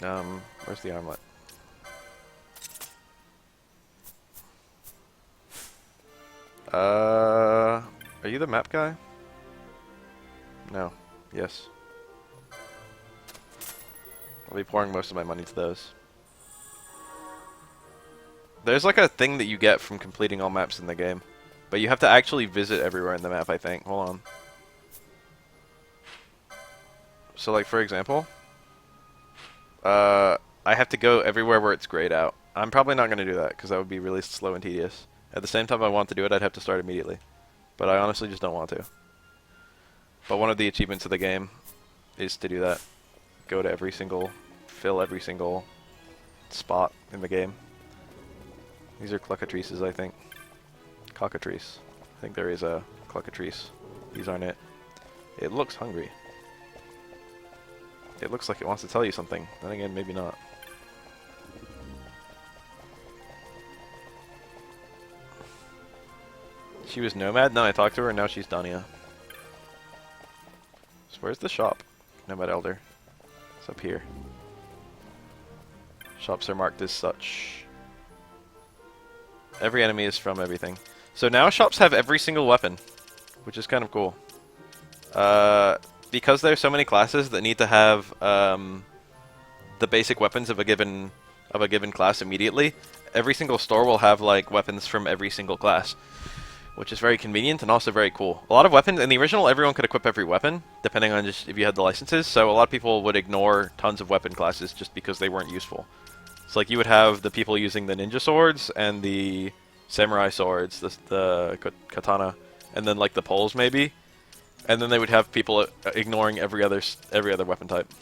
Where's the armlet? Are you the map guy? No. Yes. I'll be pouring most of my money to those. There's like a thing that you get from completing all maps in the game. But you have to actually visit everywhere in the map, I think. Hold on. So like, for example, I have to go everywhere where it's grayed out. I'm probably not going to do that, because that would be really slow and tedious. At the same time I want to do it, I'd have to start immediately. But I honestly just don't want to. But one of the achievements of the game is to do that. Go to every single, fill every single spot in the game. These are cluckatrices, I think. Cockatrice. I think there is a cluckatrice. These aren't it. It looks hungry. It looks like it wants to tell you something. Then again, maybe not. She was Nomad? No, I talked to her and now she's Dania. So where's the shop? Nomad Elder. It's up here. Shops are marked as such. Every enemy is from everything. So now shops have every single weapon, which is kind of cool. Because there's so many classes that need to have the basic weapons of a given class immediately, every single store will have like weapons from every single class, which is very convenient and also very cool. A lot of weapons in the original, everyone could equip every weapon depending on just if you had the licenses. So a lot of people would ignore tons of weapon classes just because they weren't useful. It's like you would have the people using the ninja swords and the samurai swords, the katana, and then like the poles maybe. And then they would have people ignoring every other weapon type.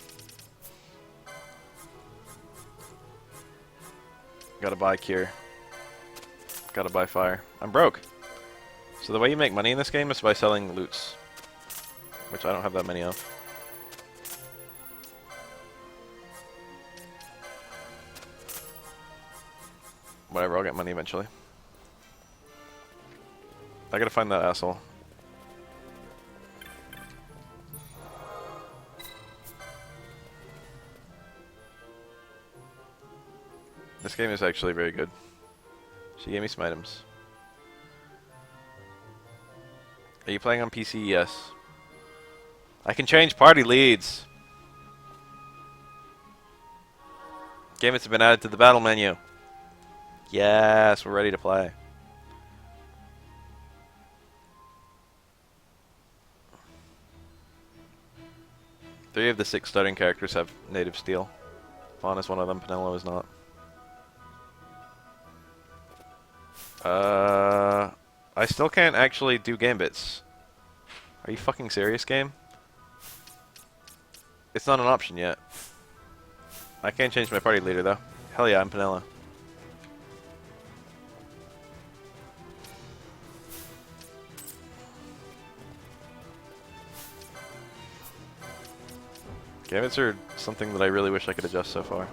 Gotta buy cure. Gotta buy fire. I'm broke. So the way you make money in this game is by selling loots, which I don't have that many of. Whatever, I'll get money eventually. I gotta find that asshole. This game is actually very good. She gave me some items. Are you playing on PC? Yes. I can change party leads. Gambit's been added to the battle menu. Yes, we're ready to play. Three of the 6 starting characters have native steel. Fawn is one of them, Penelo is not. I still can't actually do Gambits. Are you fucking serious, game? It's not an option yet. I can't change my party leader, though. Hell yeah, I'm Penelo. Gambits are something that I really wish I could adjust so far.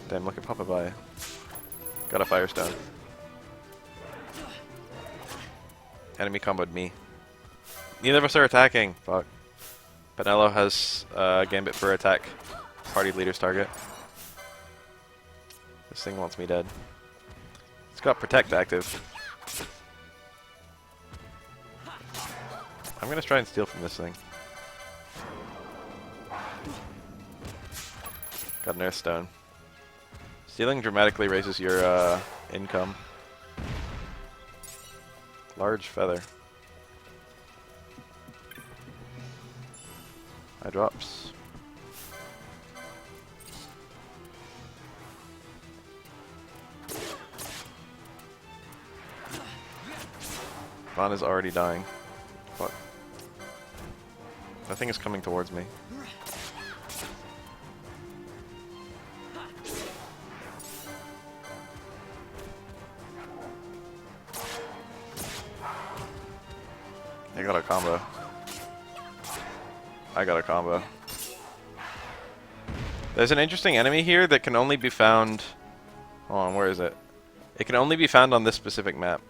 Damn, look at Papa Baya. Got a Firestone. Enemy comboed me. Neither of us are attacking. Fuck. Penelo has Gambit for attack. Party leader's target. This thing wants me dead. It's got Protect active. I'm gonna try and steal from this thing. Got an Earthstone. Stealing dramatically raises your income. Large feather. Eye drops. Vaughn is already dying. Fuck. That thing is coming towards me. I got a combo. I got a combo. There's an interesting enemy here that can only be found... Hold on, where is it? It can only be found on this specific map.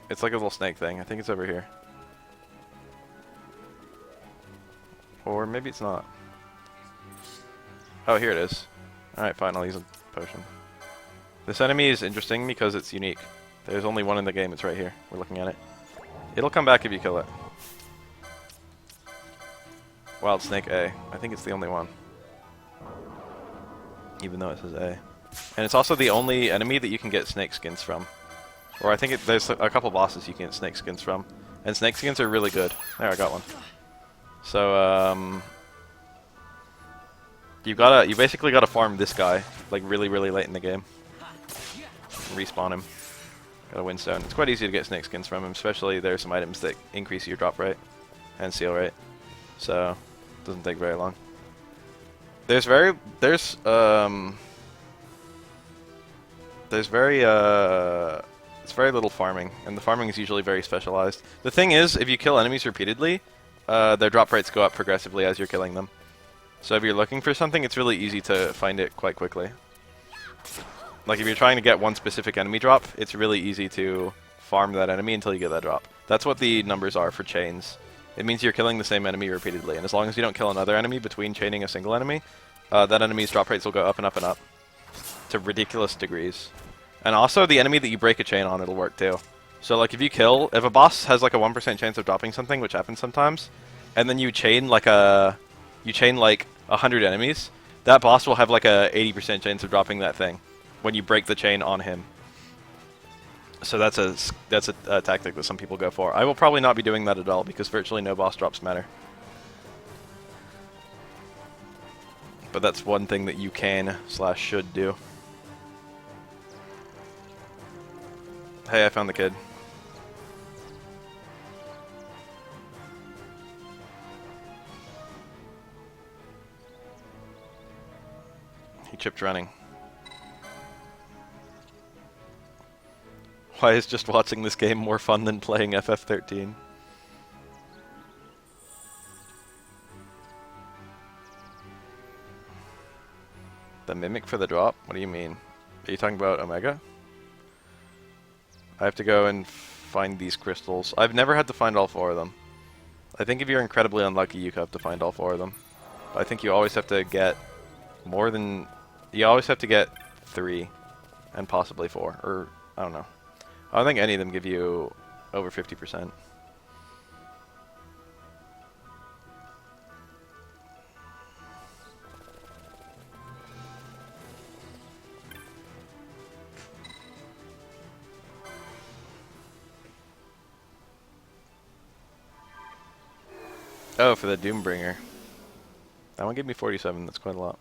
It's like a little snake thing. I think it's over here. Or maybe it's not. Oh, here it is. Alright, fine, I'll use a potion. This enemy is interesting because it's unique. There's only one in the game, it's right here. We're looking at it. It'll come back if you kill it. Wild Snake A. I think it's the only one. Even though it says A. And it's also the only enemy that you can get snake skins from. Or I think there's a couple bosses you can get snake skins from. And snake skins are really good. There, I got one. So, you basically gotta farm this guy, like really late in the game. Respawn him. Got a windstone. It's quite easy to get snake skins from him, especially there's some items that increase your drop rate and seal rate. So, it doesn't take very long. It's very little farming, and the farming is usually very specialized. The thing is, if you kill enemies repeatedly, their drop rates go up progressively as you're killing them. So if you're looking for something, it's really easy to find it quite quickly. Like if you're trying to get one specific enemy drop, it's really easy to farm that enemy until you get that drop. That's what the numbers are for chains. It means you're killing the same enemy repeatedly, and as long as you don't kill another enemy between chaining a single enemy, that enemy's drop rates will go up and up and up to ridiculous degrees. And also, the enemy that you break a chain on, it'll work too. So like if a boss has like a 1% chance of dropping something, which happens sometimes, and then you chain like 100 enemies, that boss will have like a 80% chance of dropping that thing when you break the chain on him. So that's a tactic that some people go for. I will probably not be doing that at all because virtually no boss drops matter. But that's one thing that you can/should do. Hey, I found the kid. He chipped running. Why is just watching this game more fun than playing FF13? The mimic for the drop? What do you mean? Are you talking about Omega? I have to go and find these crystals. I've never had to find all 4 of them. I think if you're incredibly unlucky, you have to find all 4 of them. But I think you always have to get more than... You always have to get 3 and possibly 4. Or, I don't know. I don't think any of them give you over 50%. Oh, for the Doombringer. That one gave me 47, that's quite a lot.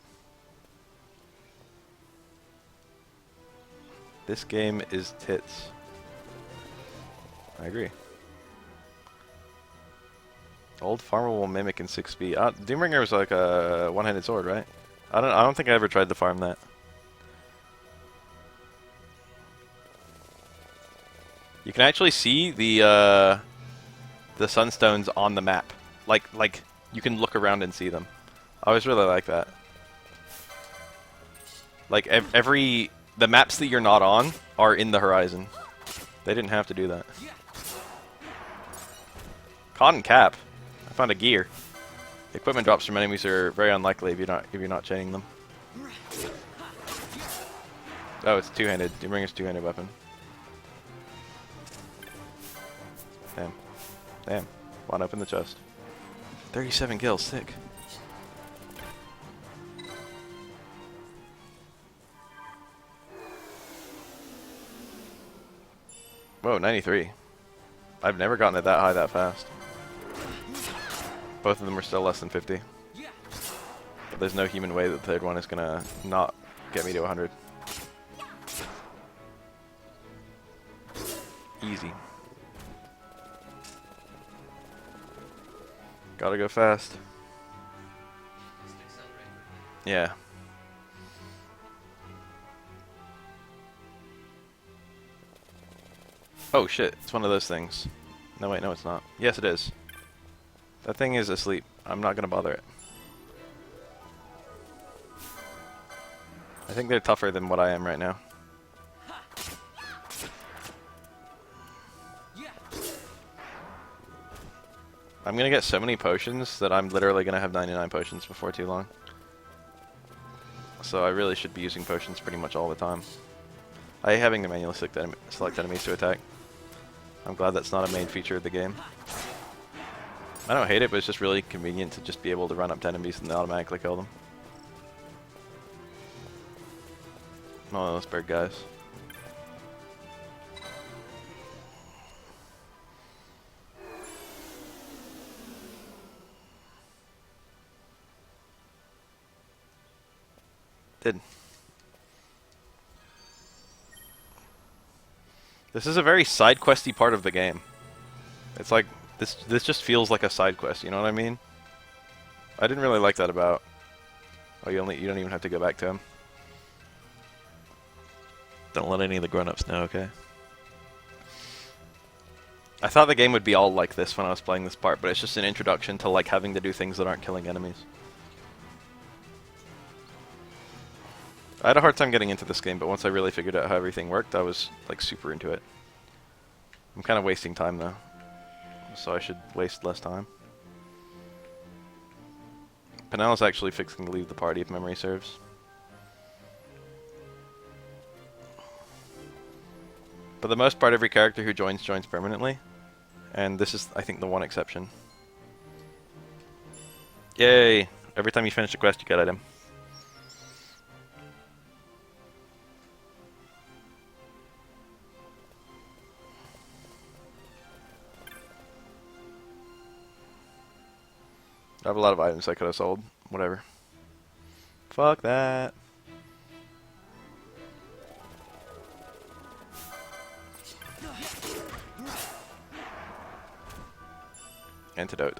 This game is tits. I agree. Old farmable mimic in 6B. Doombringer was like a one-handed sword, right? I don't think I ever tried to farm that. You can actually see the sunstones on the map. Like you can look around and see them. I always really like that. Like the maps that you're not on are in the horizon. They didn't have to do that. Cotton cap. I found a gear. Equipment drops from enemies are very unlikely if you're not chaining them. Oh, it's two-handed. Doombringer's two-handed weapon. Damn. Damn. Come on, open the chest. 37 kills, sick. Whoa, 93. I've never gotten it that high that fast. Both of them are still less than 50. But there's no human way that the third one is gonna not get me to 100. Easy. Gotta go fast. Yeah. Oh shit, it's one of those things. No wait, no it's not. Yes it is. That thing is asleep. I'm not gonna bother it. I think they're tougher than what I am right now. I'm gonna get so many potions that I'm literally gonna have 99 potions before too long. so I really should be using potions pretty much all the time. I hate having to manually select enemies to attack. I'm glad that's not a main feature of the game. I don't hate it, but it's just really convenient to just be able to run up to enemies and automatically kill them. Oh, those bird guys. This is a very side questy part of the game. It's like this just feels like a side quest, you know what I mean? I didn't really like that about. Oh, you don't even have to go back to him. Don't let any of the grown-ups know, okay? I thought the game would be all like this when I was playing this part, but it's just an introduction to like having to do things that aren't killing enemies. I had a hard time getting into this game, but once I really figured out how everything worked, I was like super into it. I'm kind of wasting time though, so I should waste less time. Penel's actually fixing to leave the party if memory serves. For the most part, every character who joins permanently, and this is, I think, the one exception. Yay! Every time you finish a quest, you get item. I have a lot of items I could have sold. Whatever. Fuck that. Antidote.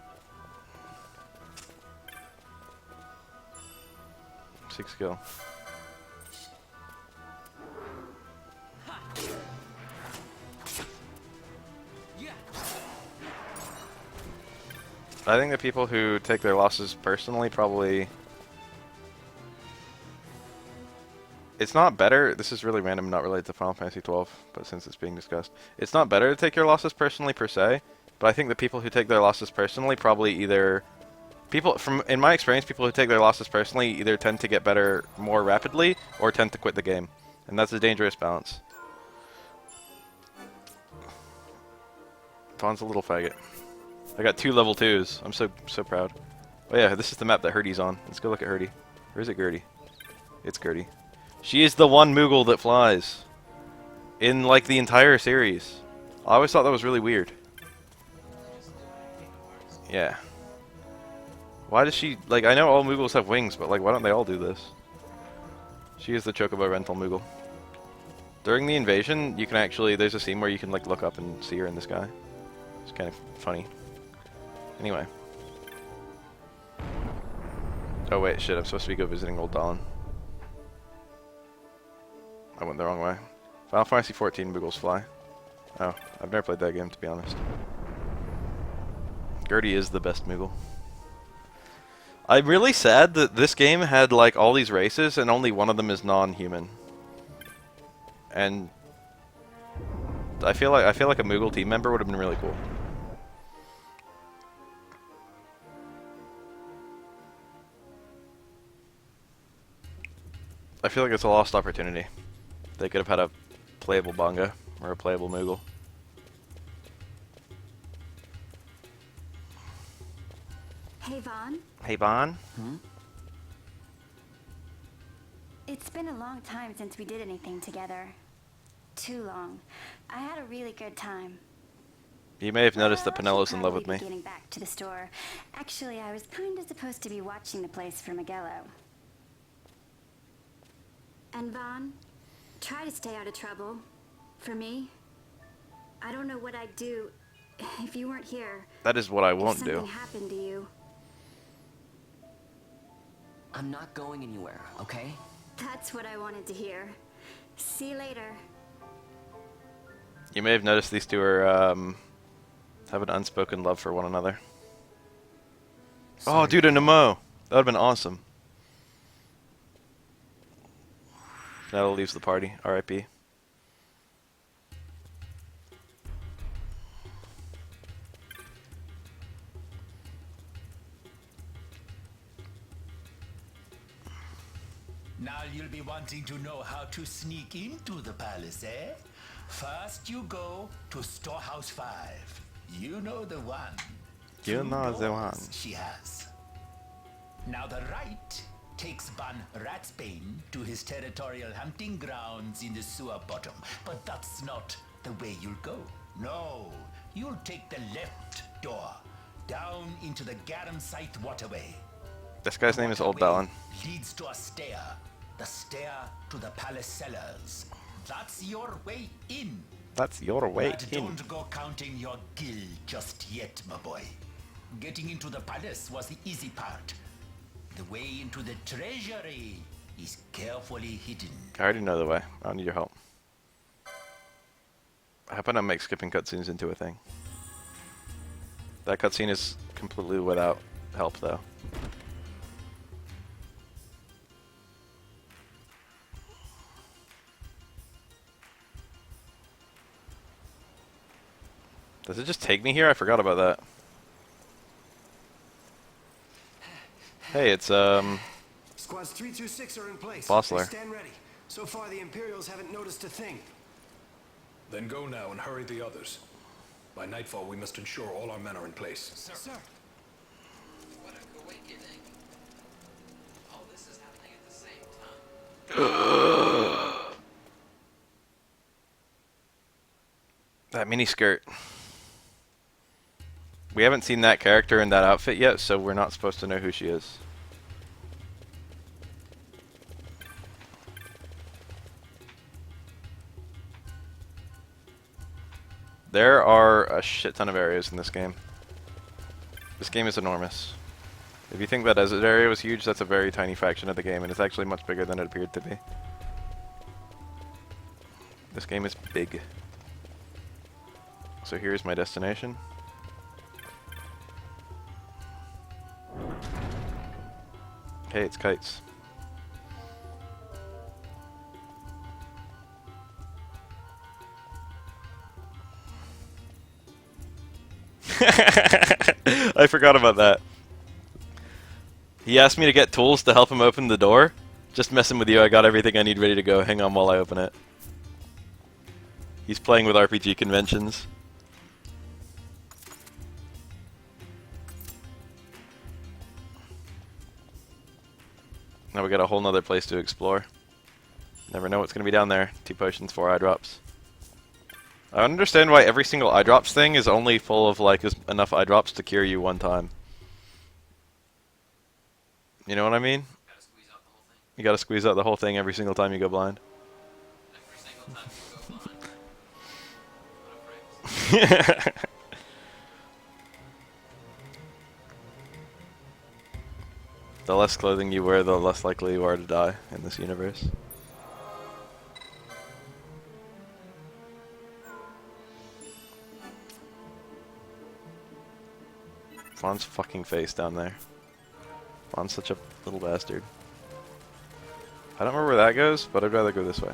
6 skill. I think the people who take their losses personally probably... It's not better, this is really random, not related to Final Fantasy XII, but since it's being discussed. It's not better to take your losses personally per se, but I think the people who take their losses personally probably either... in my experience, people who take their losses personally either tend to get better more rapidly, or tend to quit the game. And that's a dangerous balance. Vaughn's a little faggot. I got 2 level 2s. I'm so proud. Oh yeah, this is the map that Herdy's on. Let's go look at Herdy. Or is it Gertie? It's Gertie. She is the one Moogle that flies. In, like, the entire series. I always thought that was really weird. Yeah. Why does she... Like, I know all Moogles have wings, but, like, why don't they all do this? She is the Chocobo Rental Moogle. During the invasion, you can actually... There's a scene where you can, like, look up and see her in the sky. It's kind of funny. Anyway. Oh wait, shit, I'm supposed to be go visiting Old Dallin. I went the wrong way. Final Fantasy XIV Moogles fly. Oh, I've never played that game, to be honest. Gertie is the best Moogle. I'm really sad that this game had, like, all these races and only one of them is non-human. And... I feel like a Moogle team member would have been really cool. I feel like it's a lost opportunity. They could have had a playable Bonga or a playable Moogle. Hey, Vaughn. Hey, Vaughn. Hmm? It's been a long time since we did anything together. Too long. I had a really good time. You may have noticed that I should Penelo's in love with probably me. be getting back to the store. Actually, I was kind of supposed to be watching the place for Miguelo. And Vaughn, try to stay out of trouble. For me, I don't know what I'd do if you weren't here. That is what I If won't something do. happened to you. I'm not going anywhere, okay? That's what I wanted to hear. See you later. You may have noticed these two are, have an unspoken love for one another. Sorry. Oh, dude, a Nemo! That would have been awesome. Now leaves the party. R.I.P. Now you'll be wanting to know how to sneak into the palace, eh? First you go to Storehouse 5. You know the one. You Two know the doors one. she has. Now the right takes Ban Ratsbane to his territorial hunting grounds in the sewer bottom. But that's not the way you'll go. No, you'll take the left door, down into the Garum Scythe waterway. This guy's name is Old Dallin. Leads to a stair. The stair to the palace cellars. That's your way in. That's your way But in. don't go counting your gil just yet, my boy. Getting into the palace was the easy part. The way into the treasury is carefully hidden. I already know the way. I don't need your help. I happen to make skipping cutscenes into a thing. That cutscene is completely without help, though. Does it just take me here? I forgot about that. Hey, it's Squads 3 through 6 are in place. Bossler. Stand ready. So far, the Imperials haven't noticed a thing. Then go now and hurry the others. By nightfall, we must ensure all our men are in place. Sir. What a awakening. All this is happening at the same time. that miniskirt. We haven't seen that character in that outfit yet, so we're not supposed to know who she is. There are a shit ton of areas in this game. This game is enormous. If you think that desert area was huge, that's a very tiny fraction of the game, and it's actually much bigger than it appeared to be. This game is big. So here's my destination. Hey, it's kites. I forgot about that. He asked me to get tools to help him open the door. Just messing with you, I got everything I need ready to go. Hang on while I open it. He's playing with RPG conventions. Now we got a whole nother place to explore. Never know what's going to be down there. 2 potions, 4 eye drops. I don't understand why every single eye drops thing is only full of like enough eye drops to cure you one time. You know what I mean? Gotta squeeze out the whole thing. You gotta squeeze out the whole thing every single time you go blind. Every single time you go blind. What a phrase. The less clothing you wear, the less likely you are to die in this universe. Fawn's fucking face down there. Fawn's such a little bastard. I don't remember where that goes, but I'd rather go this way.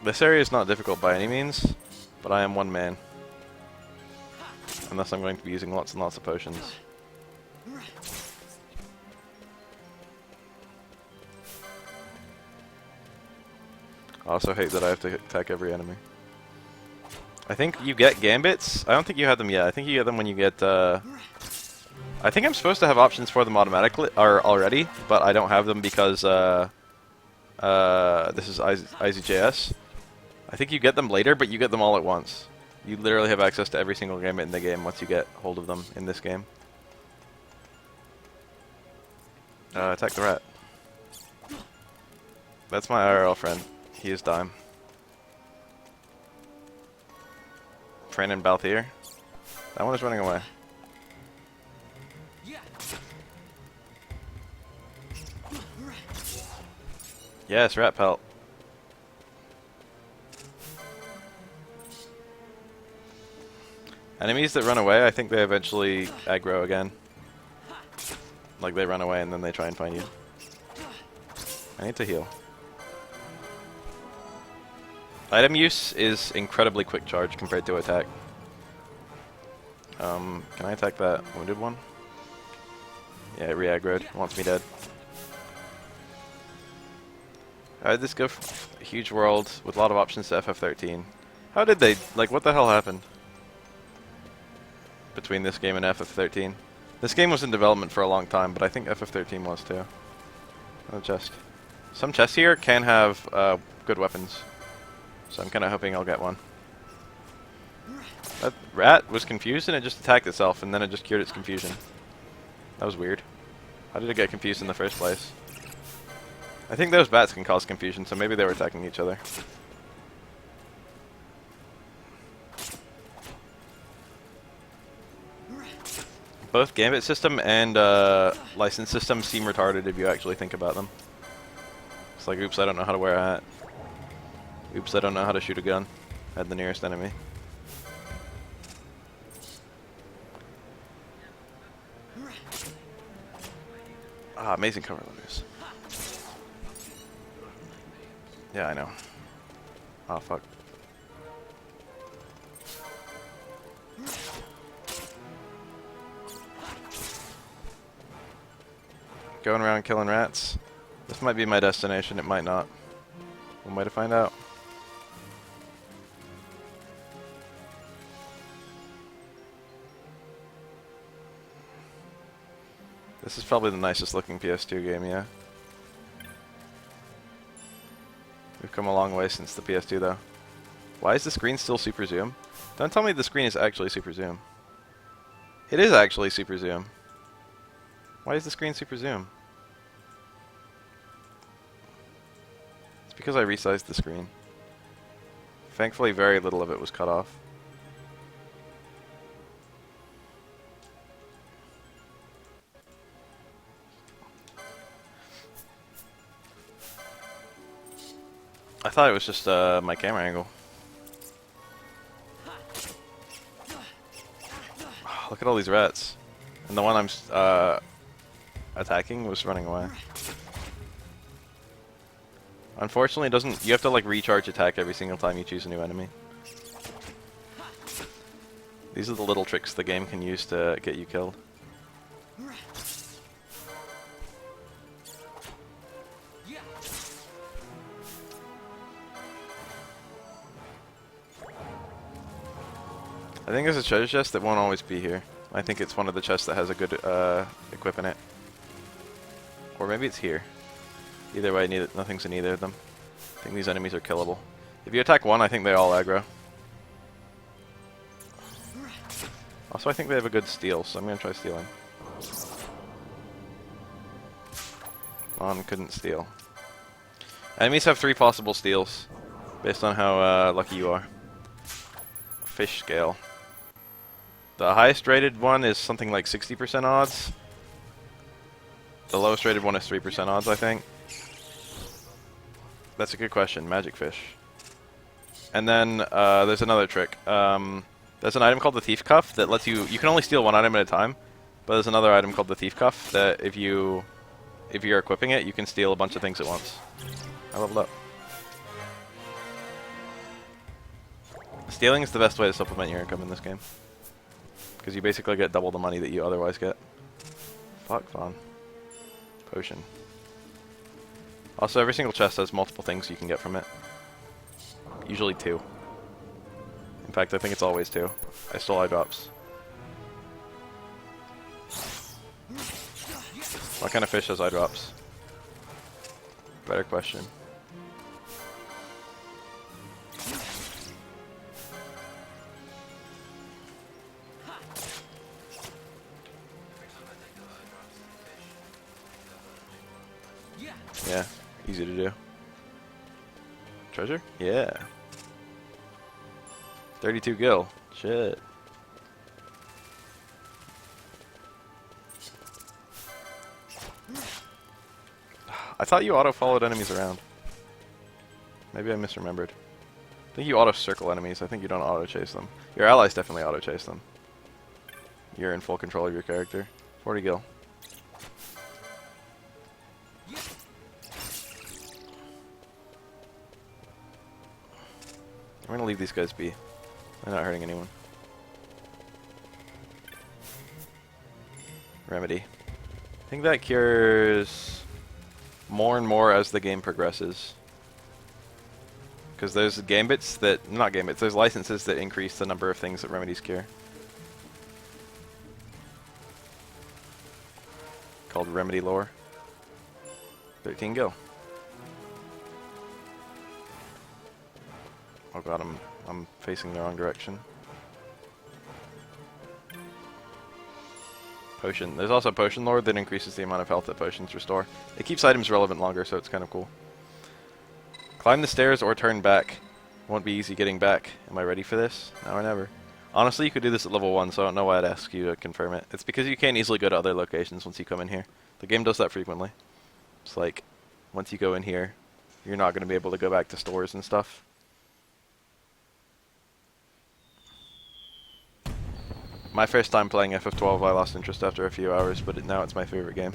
This area is not difficult by any means, but I am one man. Unless I'm going to be using lots and lots of potions. I also hate that I have to attack every enemy. I think you get Gambits. I don't think you had them yet. I think you get them when you get, I think I'm supposed to have options for them automatically, or already, but I don't have them because, this is IZJS. I think you get them later, but you get them all at once. You literally have access to every single Gambit in the game once you get hold of them in this game. Attack the rat. That's my IRL friend. He is Dime. Fran and Balthier. That one is running away. Yes, rat pelt. Enemies that run away, I think they eventually aggro again. Like they run away and then they try and find you. I need to heal. Item use is incredibly quick charge compared to attack. Can I attack that wounded one? Yeah, it re-aggroed. Wants me dead. Alright, this go a huge world with a lot of options to FF13. How did they, like, what the hell happened between this game and FF13? This game was in development for a long time, but I think FF13 was too. Another chest. Some chests here can have good weapons, so I'm kind of hoping I'll get one. That rat was confused and it just attacked itself, and then it just cured its confusion. That was weird. How did it get confused in the first place? I think those bats can cause confusion, so maybe they were attacking each other. Both Gambit system and license system seem retarded if you actually think about them. It's like, oops, I don't know how to wear a hat. Oops, I don't know how to shoot a gun at the nearest enemy. Ah, amazing cover loaders. Yeah, I know. Oh, fuck. Going around killing rats. This might be my destination, it might not. One way to find out. This is probably the nicest looking PS2 game, yeah. We've come a long way since the PS2 though. Why is the screen still super zoom? Don't tell me the screen is actually super zoom. It is actually super zoom. Why is the screen super zoom? It's because I resized the screen. Thankfully very little of it was cut off. I thought it was just my camera angle. Look at all these rats. And the one I'm attacking was running away. Unfortunately, it doesn't. You have to like recharge attack every single time you choose a new enemy. These are the little tricks the game can use to get you killed. I think there's a treasure chest that won't always be here. I think it's one of the chests that has a good equip in it. Or maybe it's here. Either way, nothing's in either of them. I think these enemies are killable. If you attack one, I think they all aggro. Also, I think they have a good steal, so I'm going to try stealing. One couldn't steal. Enemies have 3 possible steals, based on how lucky you are. Fish scale. The highest rated one is something like 60% odds. The lowest rated one is 3% odds, I think. That's a good question. Magic fish. And then there's another trick. There's an item called the Thief Cuff that lets you can only steal one item at a time. But there's another item called the Thief Cuff that if you're equipping it, you can steal a bunch of things at once. I leveled up. Stealing is the best way to supplement your income in this game. Because you basically get double the money that you otherwise get. Fuck, fun. Potion. Also, every single chest has multiple things you can get from it. Usually 2. In fact, I think it's always 2. I stole eye drops. What kind of fish has eye drops? Better question. Yeah, easy to do. Treasure? Yeah. 32 gil. Shit. I thought you auto-followed enemies around. Maybe I misremembered. I think you auto-circle enemies. I think you don't auto-chase them. Your allies definitely auto-chase them. You're in full control of your character. 40 gil. I'm gonna leave these guys be. They're not hurting anyone. remedy. I think that cures more and more as the game progresses. Because there's gambits that, not gambits, there's licenses that increase the number of things that remedies cure. Called remedy lore. 13 go. Oh god, I'm facing the wrong direction. Potion. There's also potion lore that increases the amount of health that potions restore. It keeps items relevant longer, so it's kind of cool. Climb the stairs or turn back. Won't be easy getting back. Am I ready for this? Now or never. Honestly, you could do this at level 1, so I don't know why I'd ask you to confirm it. It's because you can't easily go to other locations once you come in here. The game does that frequently. It's like, once you go in here, you're not going to be able to go back to stores and stuff. My first time playing FF12, I lost interest after a few hours, but now it's my favorite game.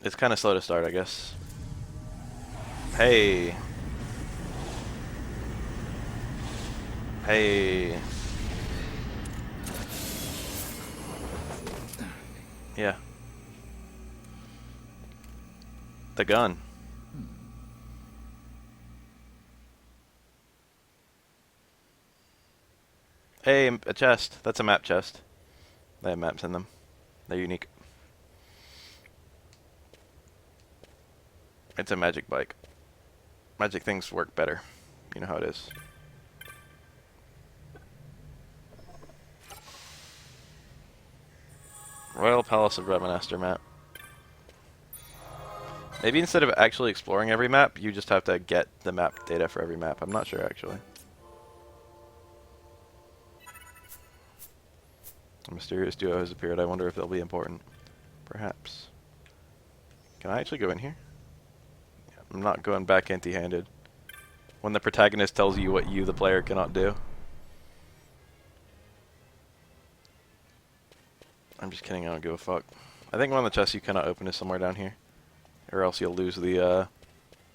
It's kind of slow to start, I guess. Hey. Hey. Yeah. The gun. Hey, a chest. That's a map chest. They have maps in them. They're unique. It's a magic bike. Magic things work better. You know how it is. Royal Palace of Ravenaster map. Maybe instead of actually exploring every map, you just have to get the map data for every map. I'm not sure, actually. A mysterious duo has appeared. I wonder if they'll be important. Perhaps. Can I actually go in here? Yeah, I'm not going back empty-handed. When the protagonist tells you what you, the player, cannot do. I'm just kidding, I don't give a fuck. I think one of the chests you cannot open is somewhere down here. Or else you'll lose the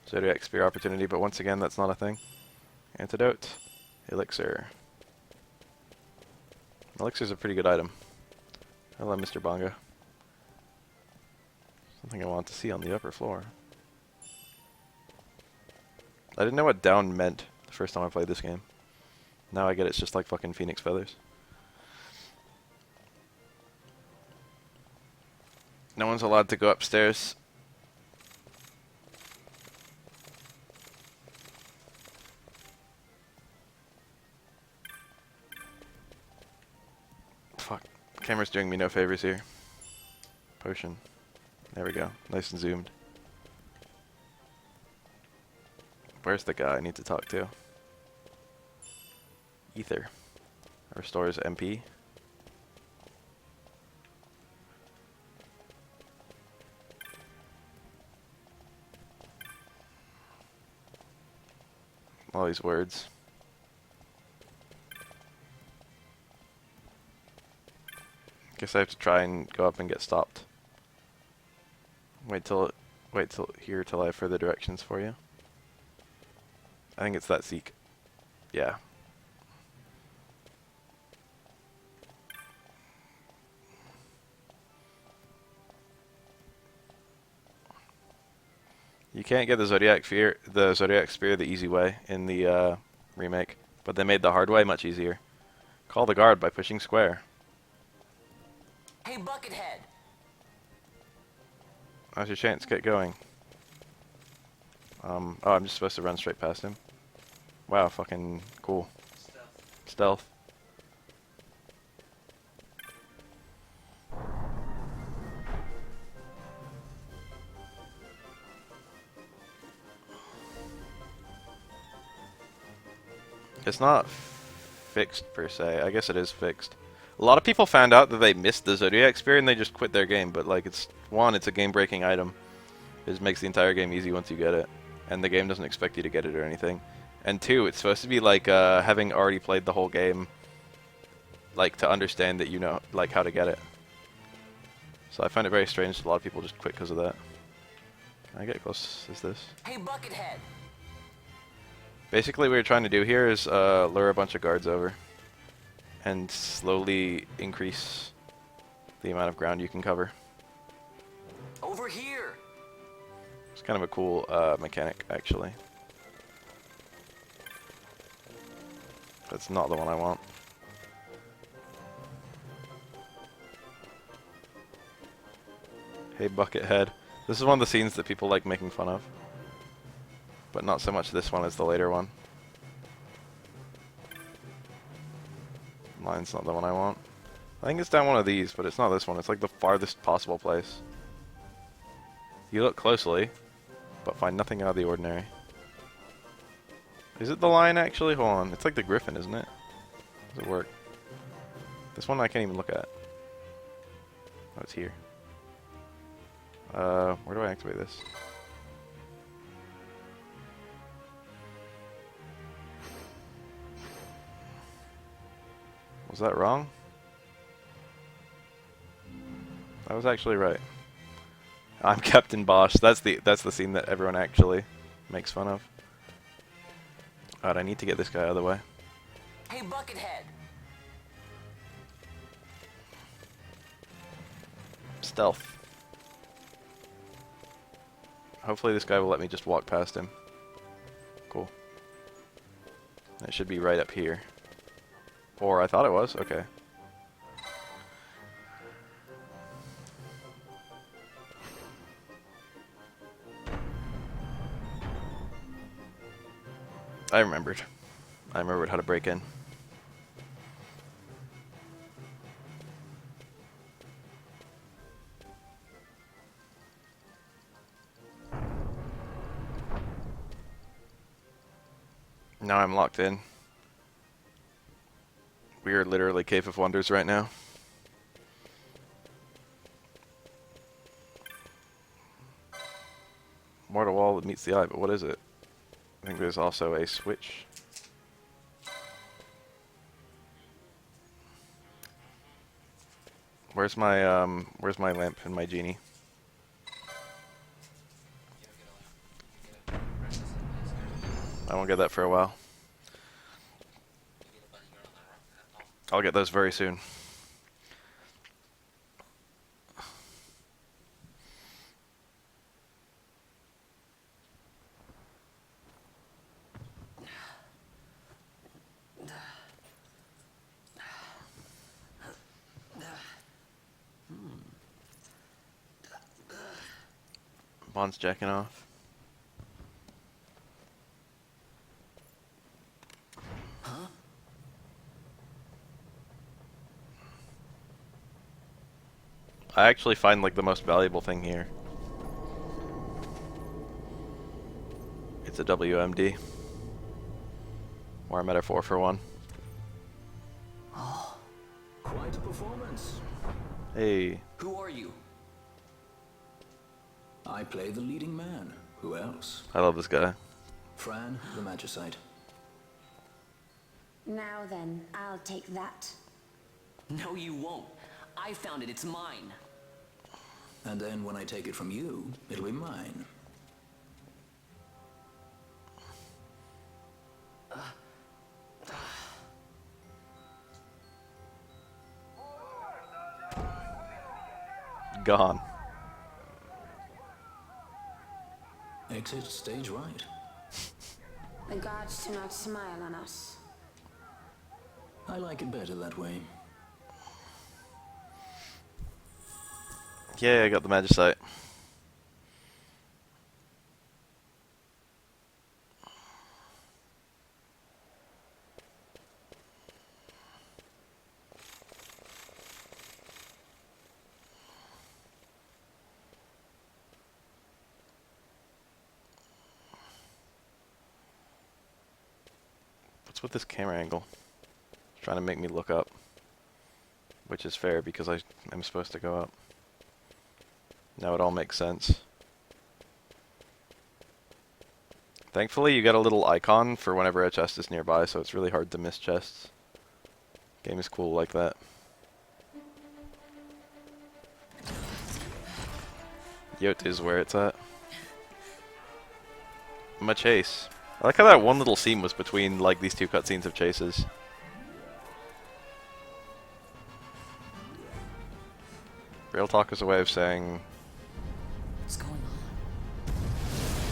Zodiac Spear opportunity, but once again, that's not a thing. Antidote. Elixir. Elixir's a pretty good item. Hello, Mr. Bonga. Something I want to see on the upper floor. I didn't know what down meant the first time I played this game. Now I get it's just like fucking phoenix feathers. No one's allowed to go upstairs. Fuck. Camera's doing me no favors here. Potion. There we go. Nice and zoomed. Where's the guy I need to talk to? Ether. Restores MP. All these words. Guess I have to try and go up and get stopped. Wait till here till I have further directions for you. I think it's that seek. Yeah. You can't get the Zodiac Spear the easy way in the remake, but they made the hard way much easier. Call the guard by pushing square. Hey, Buckethead! How's your chance? Get going. Oh, I'm just supposed to run straight past him. Wow, fucking cool. Stealth. It's not fixed per se. I guess it is fixed. A lot of people found out that they missed the Zodiac Spear and they just quit their game, but like it's a game-breaking item. It just makes the entire game easy once you get it, and the game doesn't expect you to get it or anything. And two, it's supposed to be like having already played the whole game, like to understand that you know like how to get it. So I find it very strange that a lot of people just quit because of that. Can I get close as this? Hey, Buckethead! Basically what we're trying to do here is lure a bunch of guards over. and slowly increase the amount of ground you can cover. Over here. It's kind of a cool mechanic, actually. That's not the one I want. Hey, Buckethead. This is one of the scenes that people like making fun of. But not so much this one as the later one. Mine's not the one I want. I think it's down one of these, but it's not this one. It's like the farthest possible place. You look closely, but find nothing out of the ordinary. Is it the lion, actually? Hold on. It's like the griffin, isn't it? Does it work? This one I can't even look at. Oh, it's here. Where do I activate this? Was that wrong? That was actually right. I'm Captain Bosch. That's the scene that everyone actually makes fun of. Alright, I need to get this guy out of the way. Hey, Buckethead. Stealth. Hopefully this guy will let me just walk past him. Cool. It should be right up here. Or I thought it was. Okay. I remembered. I remembered how to break in. Now I'm locked in. We are literally Cave of Wonders right now. Mortal wall that meets the eye, but what is it? I think there's also a switch. Where's my lamp and my genie? I won't get that for a while. I'll get those very soon. Bond's jacking off. I actually find like the most valuable thing here. It's a WMD. Or a metaphor for one. Quite a performance. Hey. Who are you? I play the leading man. Who else? I love this guy. Fran, the Magicite. Now then, I'll take that. No, you won't. I found it. It's mine. And then when I take it from you, it'll be mine. Gone. Exit stage right. The gods do not smile on us. I like it better that way. Yeah, I got the Magicite. What's with this camera angle? It's trying to make me look up. Which is fair because I'm supposed to go up. Now it all makes sense. Thankfully, you get a little icon for whenever a chest is nearby, so it's really hard to miss chests. Game is cool like that. Yot is where it's at. I'm a chase. I like how that one little scene was between like these two cutscenes of chases. Real talk is a way of saying, What's going on?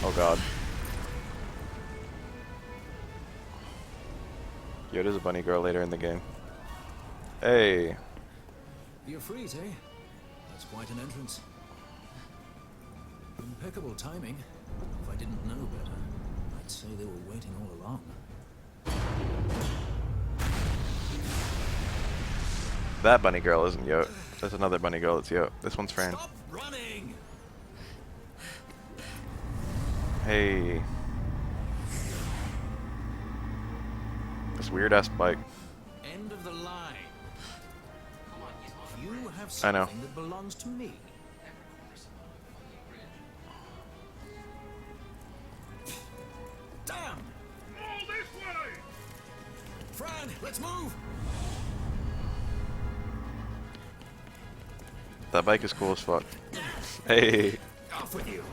oh god. Yoda's a bunny girl later in the game. Hey. The Ifrit, eh? That's quite an entrance. Impeccable timing. If I didn't know better, I'd say they were waiting all along. That bunny girl isn't Yote. There's another bunny girl that's Yote. This one's Fran. Stop running! Hey. This weird ass bike. End of the line. Come on, he's on a You bridge. have I know. something that belongs to me. Never understood a fucking bridge. Damn! All this way! Fran, let's move! That bike is cool as fuck. Hey. Off with you!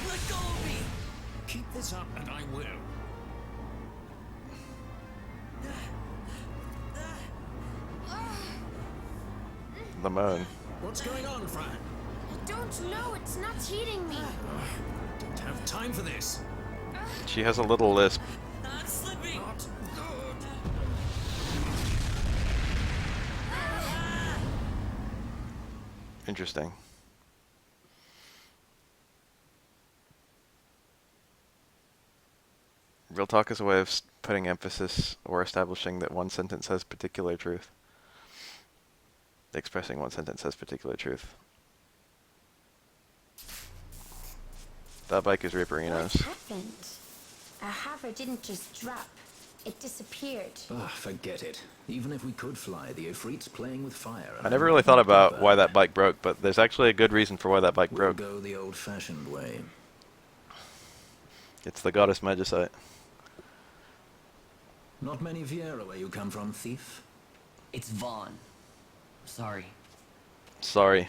Let go of me! Keep this up and I will. The moan. What's going on, Fran? I don't know, it's not heating me. Don't have time for this. She has a little lisp. I'm slipping! Not good. Interesting. Real talk is a way of putting emphasis or establishing that one sentence has particular truth. Expressing one sentence has particular truth. That bike is What Riperinos. happened? Our hover didn't just drop. It disappeared. Forget it. Even if we could fly, the Ifrit's playing with fire. I never really thought about why that bike broke, but there's actually a good reason for why that bike We'll broke. go the old-fashioned way. It's the goddess Magicite. Not many Viera where you come from, thief. It's Vaughn. Sorry. Sorry.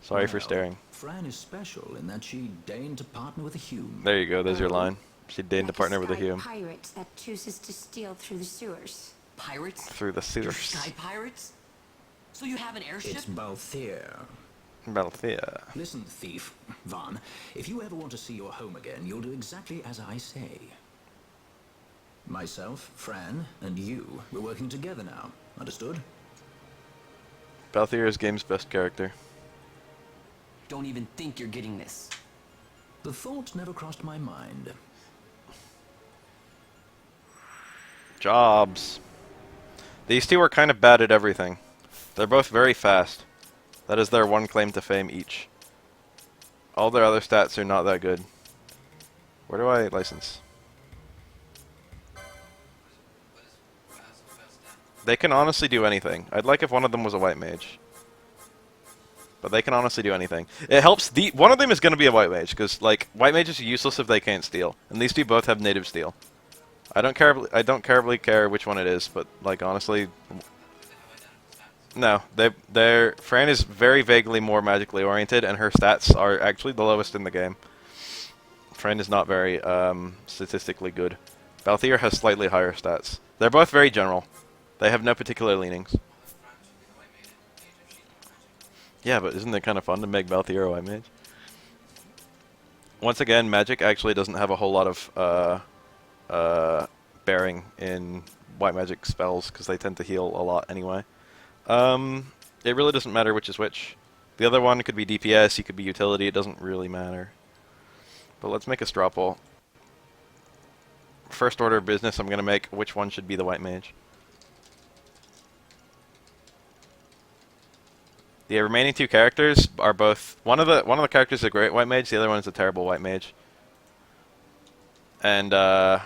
Sorry for Well, staring. Fran is special in that she deigned to partner with a human. There you go, there's your line. She deigned to Like partner with a sky human. pirate that chooses to steal through the sewers. Pirates? Through the You're sewers. sky pirates? So you have an airship? It's Balthier. Balthea. Listen, thief. Van, if you ever want to see your home again, you'll do exactly as I say. Myself, Fran, and you, we're working together now. Understood? Balthier is game's best character. Don't even think you're getting this. The thought never crossed my mind. Jobs. These two are kind of bad at everything. They're both very fast. That is their one claim to fame each. All their other stats are not that good. Where do I license? What is fast down? They can honestly do anything. I'd like if one of them was a white mage. But they can honestly do anything. It helps one of them is going to be a white mage, because like white mages are useless if they can't steal. And these two both have native steal. I don't terribly care which one it is, but like honestly, no. Their Fran is very vaguely more magically oriented, and her stats are actually the lowest in the game. Fran is not very statistically good. Balthier has slightly higher stats. They're both very general. They have no particular leanings. Yeah, but isn't it kind of fun to make Balthier a white mage? Once again, magic actually doesn't have a whole lot of bearing in white magic spells, because they tend to heal a lot anyway. It really doesn't matter which is which. The other one could be DPS, you could be utility, it doesn't really matter. But let's make a straw poll. First order of business, I'm going to make which one should be the white mage. The remaining two characters are both one of the characters is a great white mage, the other one is a terrible white mage. And the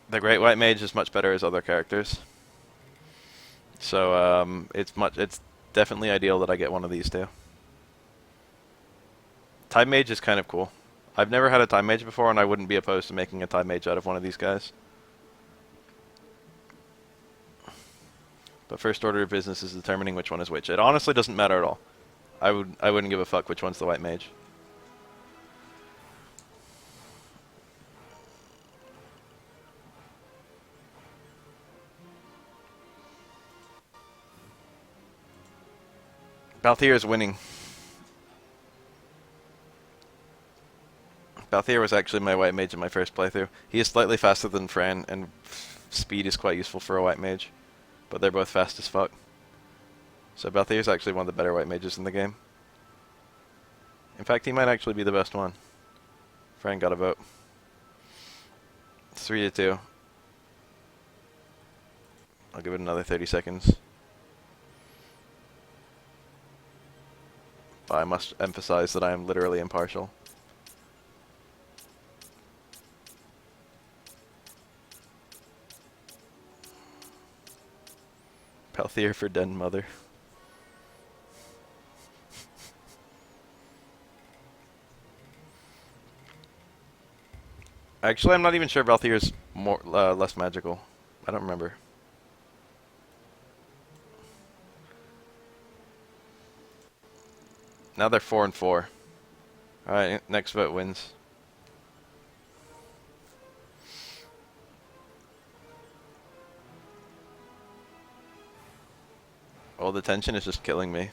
great white mage is much better as other characters. So it's definitely ideal that I get one of these two. Time mage is kind of cool. I've never had a time mage before, and I wouldn't be opposed to making a time mage out of one of these guys. But first order of business is determining which one is which. It honestly doesn't matter at all. I wouldn't give a fuck which one's the white mage. Balthier is winning. Balthier was actually my white mage in my first playthrough. He is slightly faster than Fran, and speed is quite useful for a white mage. But they're both fast as fuck. So Balthier is actually one of the better white mages in the game. In fact, he might actually be the best one. Fran got a vote. It's 3-2. I'll give it another 30 seconds. But I must emphasize that I am literally impartial. Balthier for Den Mother. Actually, I'm not even sure Balthier is more less magical. I don't remember. Now they're 4-4. Alright, next vote wins. Oh, the tension is just killing me.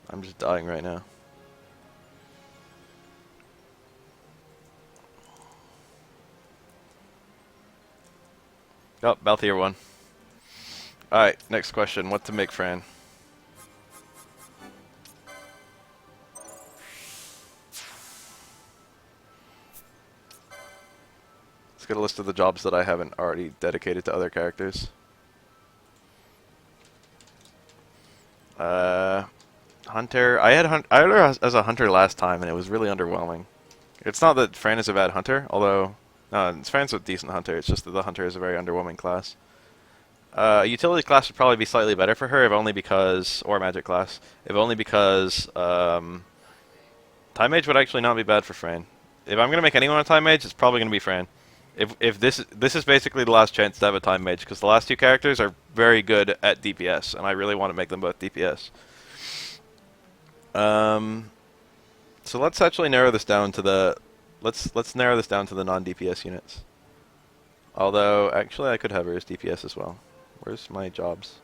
I'm just dying right now. Oh, Balthier won. Alright, next question. What to make Fran? Let's get a list of the jobs that I haven't already dedicated to other characters. Hunter. I had her as a hunter last time, and it was really underwhelming. It's not that Fran is a bad hunter, although Fran's a decent hunter. It's just that the hunter is a very underwhelming class. Utility class would probably be slightly better for her, if only because, or magic class, if only because Time Mage would actually not be bad for Fran. If I'm gonna make anyone a Time Mage, it's probably gonna be Fran. If this is basically the last chance to have a Time Mage, because the last two characters are very good at DPS, and I really want to make them both DPS. So let's actually narrow this down to the let's narrow this down to the non-DPS units. Although actually I could have her as DPS as well. Where's my jobs?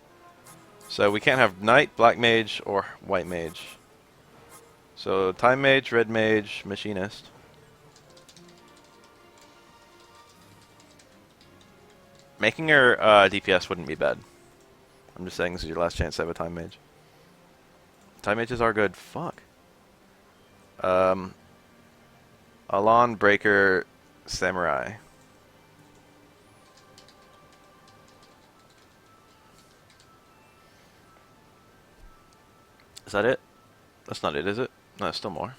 So we can't have Knight, Black Mage, or White Mage. So Time Mage, Red Mage, Machinist. Making her DPS wouldn't be bad. I'm just saying this is your last chance to have a Time Mage. Time Mages are good. Fuck. Alon, Breaker, Samurai. Is that it? That's not it, is it? No, there's still more.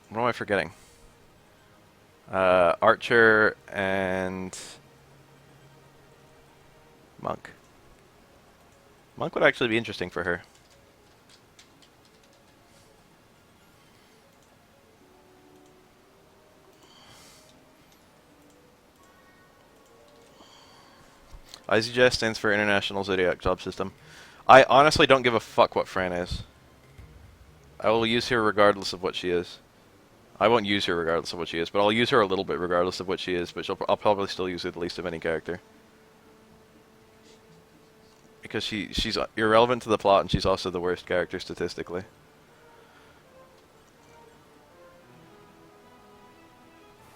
What am I forgetting? Archer and Monk. Monk would actually be interesting for her. IZJS stands for International Zodiac Job System. I honestly don't give a fuck what Fran is. I will use her regardless of what she is. I won't use her regardless of what she is, but I'll use her a little bit regardless of what she is, but I'll probably still use her the least of any character. Because she's irrelevant to the plot, and she's also the worst character statistically.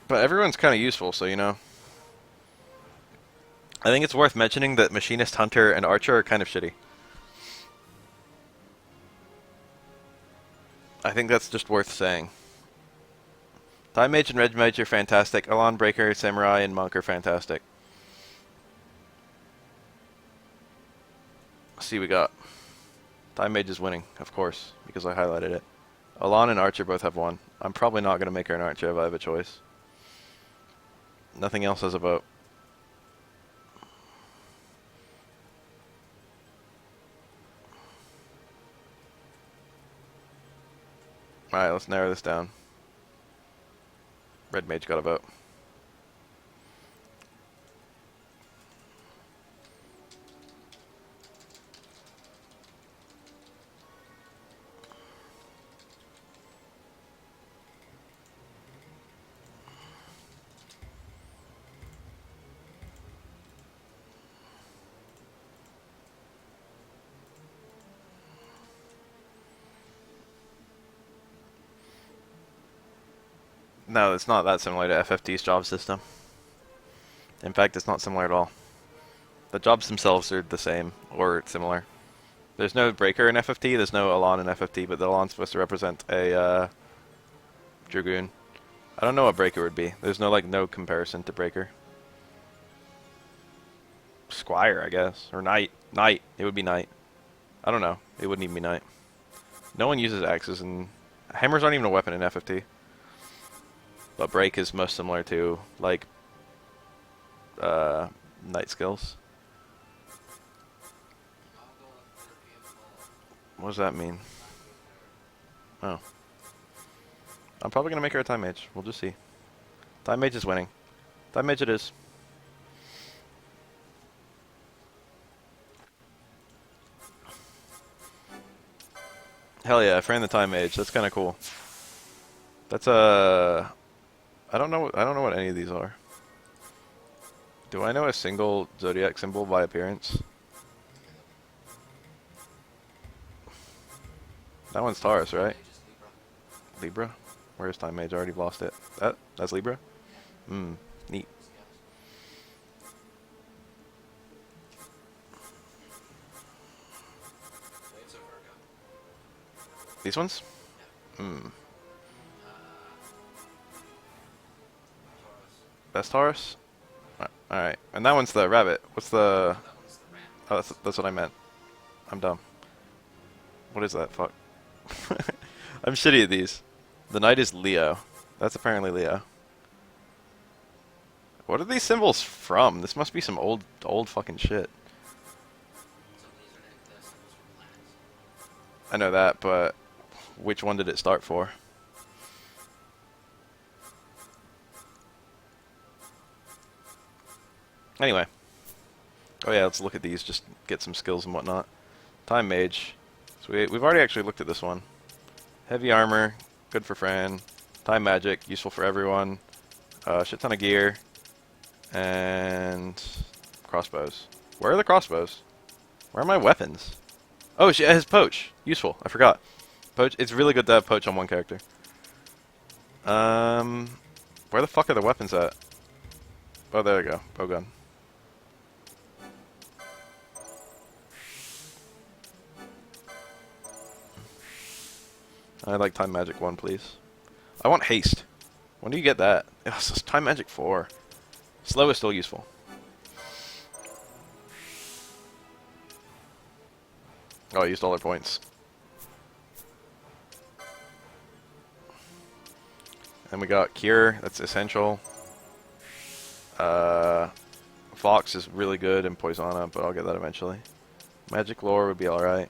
But everyone's kind of useful, so you know. I think it's worth mentioning that Machinist, Hunter, and Archer are kind of shitty. I think that's just worth saying. Time Mage and Red Mage are fantastic. Alon, Breaker, Samurai, and Monk are fantastic. Let's see, we got Time Mage is winning, of course, because I highlighted it. Alon and Archer both have one. I'm probably not going to make her an Archer if I have a choice. Nothing else has a vote. Alright, let's narrow this down. Red Mage got a vote. No, it's not that similar to FFT's job system. In fact, it's not similar at all. The jobs themselves are the same, or similar. There's no breaker in FFT, there's no Elan in FFT, but the Elan's supposed to represent a Dragoon. I don't know what breaker would be. There's no, like, no comparison to breaker. Squire, I guess. Or knight. Knight. It would be knight. I don't know. It wouldn't even be knight. No one uses axes, and hammers aren't even a weapon in FFT. But break is most similar to, like, knight skills. What does that mean? Oh. I'm probably going to make her a time mage. We'll just see. Time mage is winning. Time mage it is. Hell yeah, I ran the time mage. That's kind of cool. That's a... I don't know what any of these are. Do I know a single zodiac symbol by appearance? That one's Taurus, right? Libra? Where's time mage? I already lost it. That's Libra? Neat. These ones? That's Taurus? Alright. And that one's the rabbit. What's the... Oh, that's what I meant. I'm dumb. What is that? Fuck. I'm shitty at these. The knight is Leo. That's apparently Leo. What are these symbols from? This must be some old fucking shit. I know that, but which one did it start for? Anyway. Oh yeah, let's look at these, just get some skills and whatnot. Time mage. So we've already actually looked at this one. Heavy armor, good for Fran. Time magic, useful for everyone. Shit ton of gear. And crossbows. Where are the crossbows? Where are my weapons? Oh, she has poach. Useful. I forgot. Poach. It's really good to have poach on one character. Where the fuck are the weapons at? Oh, there we go. Bowgun. I'd like time magic 1, please. I want haste. When do you get that? It's time magic 4. Slow is still useful. Oh, I used all their points. And we got Cure, that's essential. Fox is really good, and Poisona, but I'll get that eventually. Magic Lore would be alright.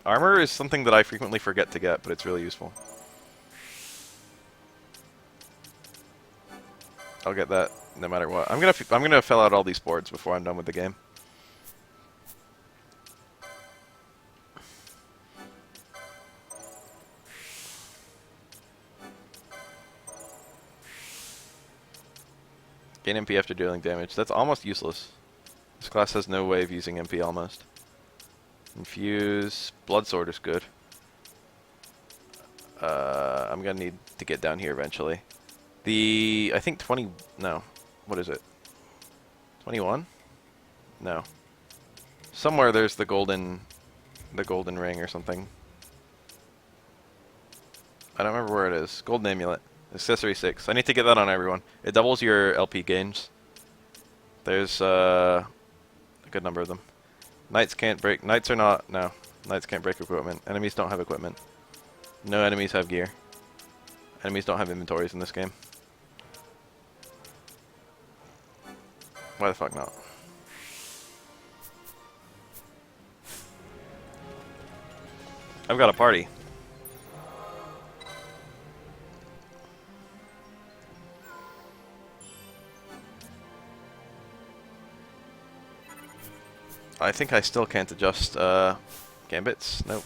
Armor is something that I frequently forget to get, but it's really useful. I'll get that no matter what. I'm gonna fill out all these boards before I'm done with the game. Gain MP after dealing damage. That's almost useless. This class has no way of using MP almost. Infuse. Blood Sword is good. I'm gonna need to get down here eventually. I think 20... No. What is it? 21? No. Somewhere there's the golden ring or something. I don't remember where it is. Golden Amulet. Accessory 6. I need to get that on everyone. It doubles your LP gains. There's a good number of them. Knights can't break... Knights are not... No. Knights can't break equipment. Enemies don't have equipment. No enemies have gear. Enemies don't have inventories in this game. Why the fuck not? I've got a party. I think I still can't adjust Gambits. Nope.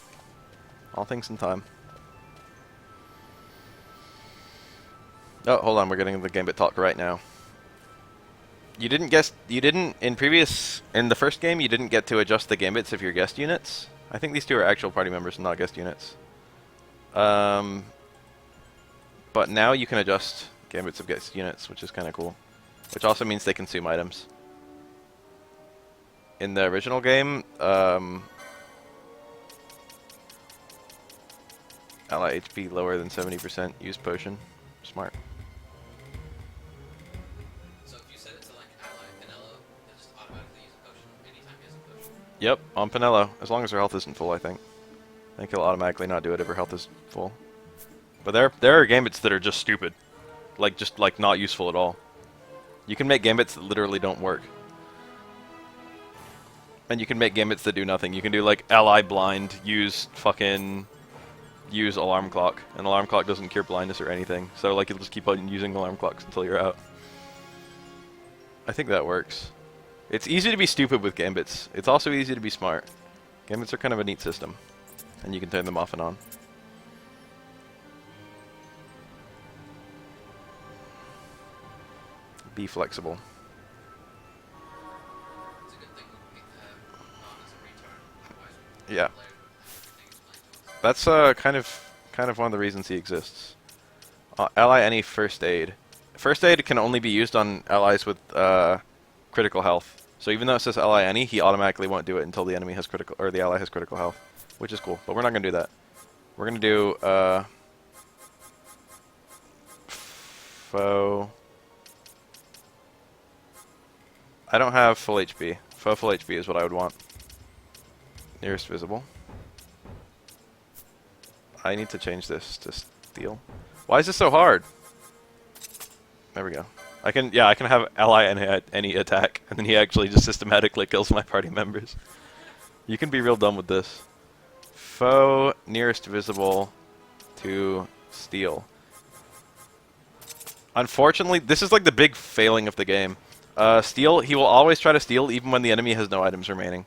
All things in time. Oh, hold on, we're getting the Gambit talk right now. You didn't in the first game, you didn't get to adjust the Gambits of your guest units? I think these two are actual party members and not guest units. But now you can adjust Gambit's against units, which is kind of cool. Which also means they consume items. In the original game, ally HP lower than 70%, use potion. Smart. So if you set it to like ally Pinello, it just automatically use a potion anytime he has a potion. Yep, on Pinello, as long as her health isn't full, I think. I think he'll automatically not do it if her health is full. But there are Gambits that are just stupid. Just not useful at all. You can make Gambits that literally don't work. And you can make Gambits that do nothing. You can do like ally blind, use alarm clock, and alarm clock doesn't cure blindness or anything. So like you'll just keep on using alarm clocks until you're out. I think that works. It's easy to be stupid with Gambits. It's also easy to be smart. Gambits are kind of a neat system, and you can turn them off and on. Be flexible. It's a good thing we have non as a retard. Otherwise, we Yeah. play everything explained to us. That's kind of one of the reasons he exists. Ally any first aid. First aid can only be used on allies with critical health. So even though it says ally any, he automatically won't do it until the enemy has critical or the ally has critical health, which is cool. But we're not gonna do that. We're gonna do foe. I don't have full HP. Foe full HP is what I would want. Nearest visible. I need to change this to steel. Why is this so hard? There we go. I can have ally any attack, and then he actually just systematically kills my party members. You can be real dumb with this. Foe nearest visible to steel. Unfortunately, this is like the big failing of the game. Steal, he will always try to steal even when the enemy has no items remaining.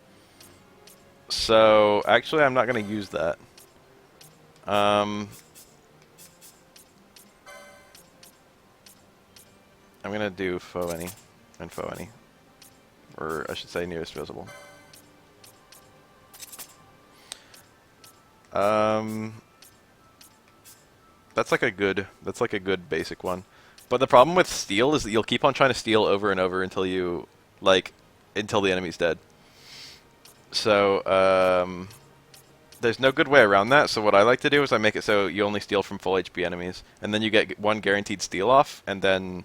So, actually I'm not going to use that. I'm going to do foe any and foe any. Or I should say nearest visible. That's like a good basic one. But the problem with steal is that you'll keep on trying to steal over and over until you until the enemy's dead. So there's no good way around that. So what I like to do is I make it so you only steal from full HP enemies, and then you get one guaranteed steal off, and then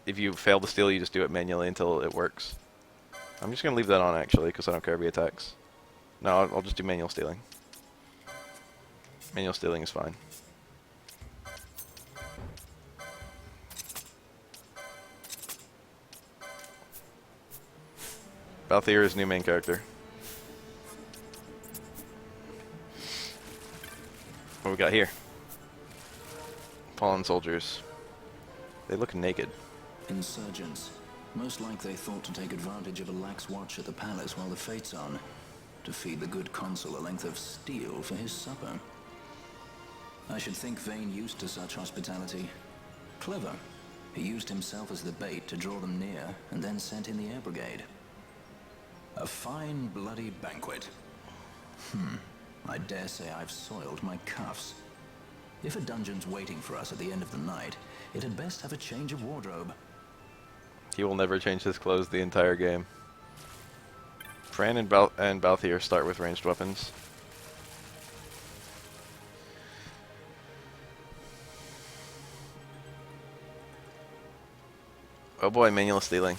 if you fail to steal, you just do it manually until it works. I'm just gonna leave that on actually because I don't care if he attacks. No, I'll just do manual stealing. Manual stealing is fine. Bafael is new main character. What we got here? Fallen soldiers. They look naked. Insurgents. Most like they thought to take advantage of a lax watch at the palace while the fate's on. To feed the good consul a length of steel for his supper. I should think Vane used to such hospitality. Clever. He used himself as the bait to draw them near, and then sent in the air brigade. A fine bloody banquet. I dare say I've soiled my cuffs. If a dungeon's waiting for us at the end of the night, it had best have a change of wardrobe. He will never change his clothes the entire game. Fran and Balthier start with ranged weapons. Oh boy, manual stealing.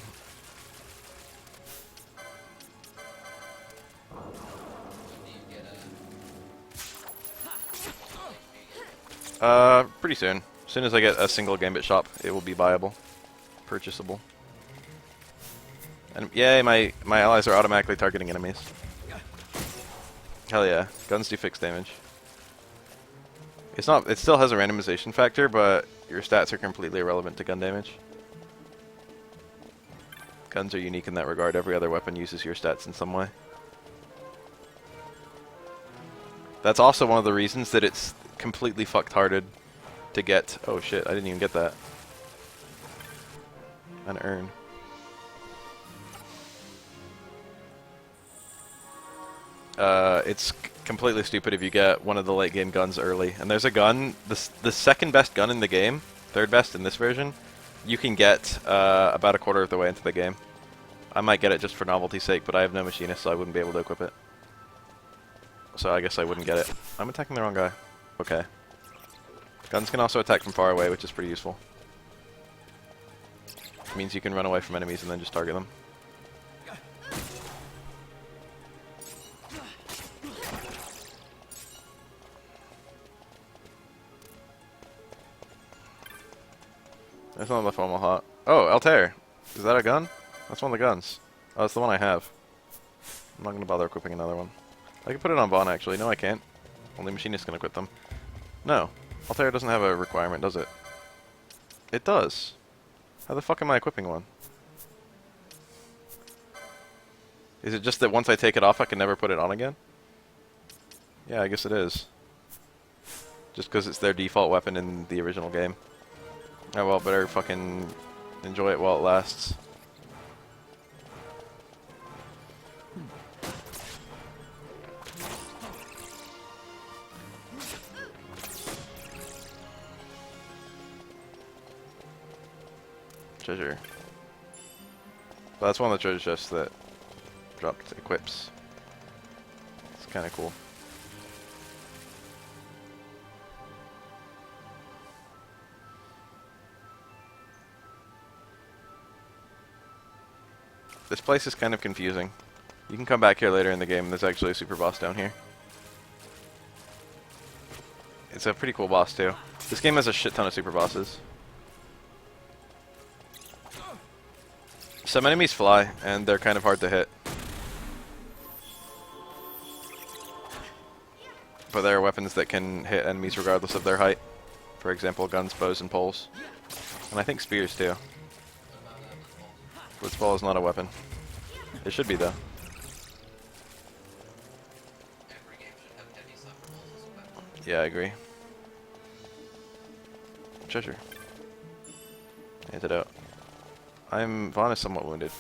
Pretty soon. As soon as I get a single Gambit shop, it will be viable. Purchasable. And yay, my allies are automatically targeting enemies. Hell yeah. Guns do fixed damage. It still has a randomization factor, but your stats are completely irrelevant to gun damage. Guns are unique in that regard. Every other weapon uses your stats in some way. That's also one of the reasons that it's completely fucked-hearted to get... Oh shit, I didn't even get that. An urn. It's completely stupid if you get one of the late game guns early. And there's a gun, the second best gun in the game, third best in this version, you can get about a quarter of the way into the game. I might get it just for novelty's sake, but I have no machinist, so I wouldn't be able to equip it. So I guess I wouldn't get it. I'm attacking the wrong guy. Okay. Guns can also attack from far away, which is pretty useful. It means you can run away from enemies and then just target them. There's one left almost hot. Oh, Altair! Is that a gun? That's one of the guns. Oh, that's the one I have. I'm not gonna bother equipping another one. I can put it on Vaughn actually. No, I can't. Only Machinist can equip them. No. Altair doesn't have a requirement, does it? It does. How the fuck am I equipping one? Is it just that once I take it off, I can never put it on again? Yeah, I guess it is. Just because it's their default weapon in the original game. Oh well, better fucking enjoy it while it lasts. Treasure. But that's one of the treasure chests that dropped equips. It's kind of cool. This place is kind of confusing. You can come back here later in the game and there's actually a super boss down here. It's a pretty cool boss too. This game has a shit ton of super bosses. Some enemies fly, and they're kind of hard to hit. But there are weapons that can hit enemies regardless of their height. For example, guns, bows, and poles. And I think spears too. Blitzball is not a weapon. It should be though. Every game should have heavy soccer balls as a weapon. Yeah, I agree. Treasure. Antidote. Vaughn is somewhat wounded.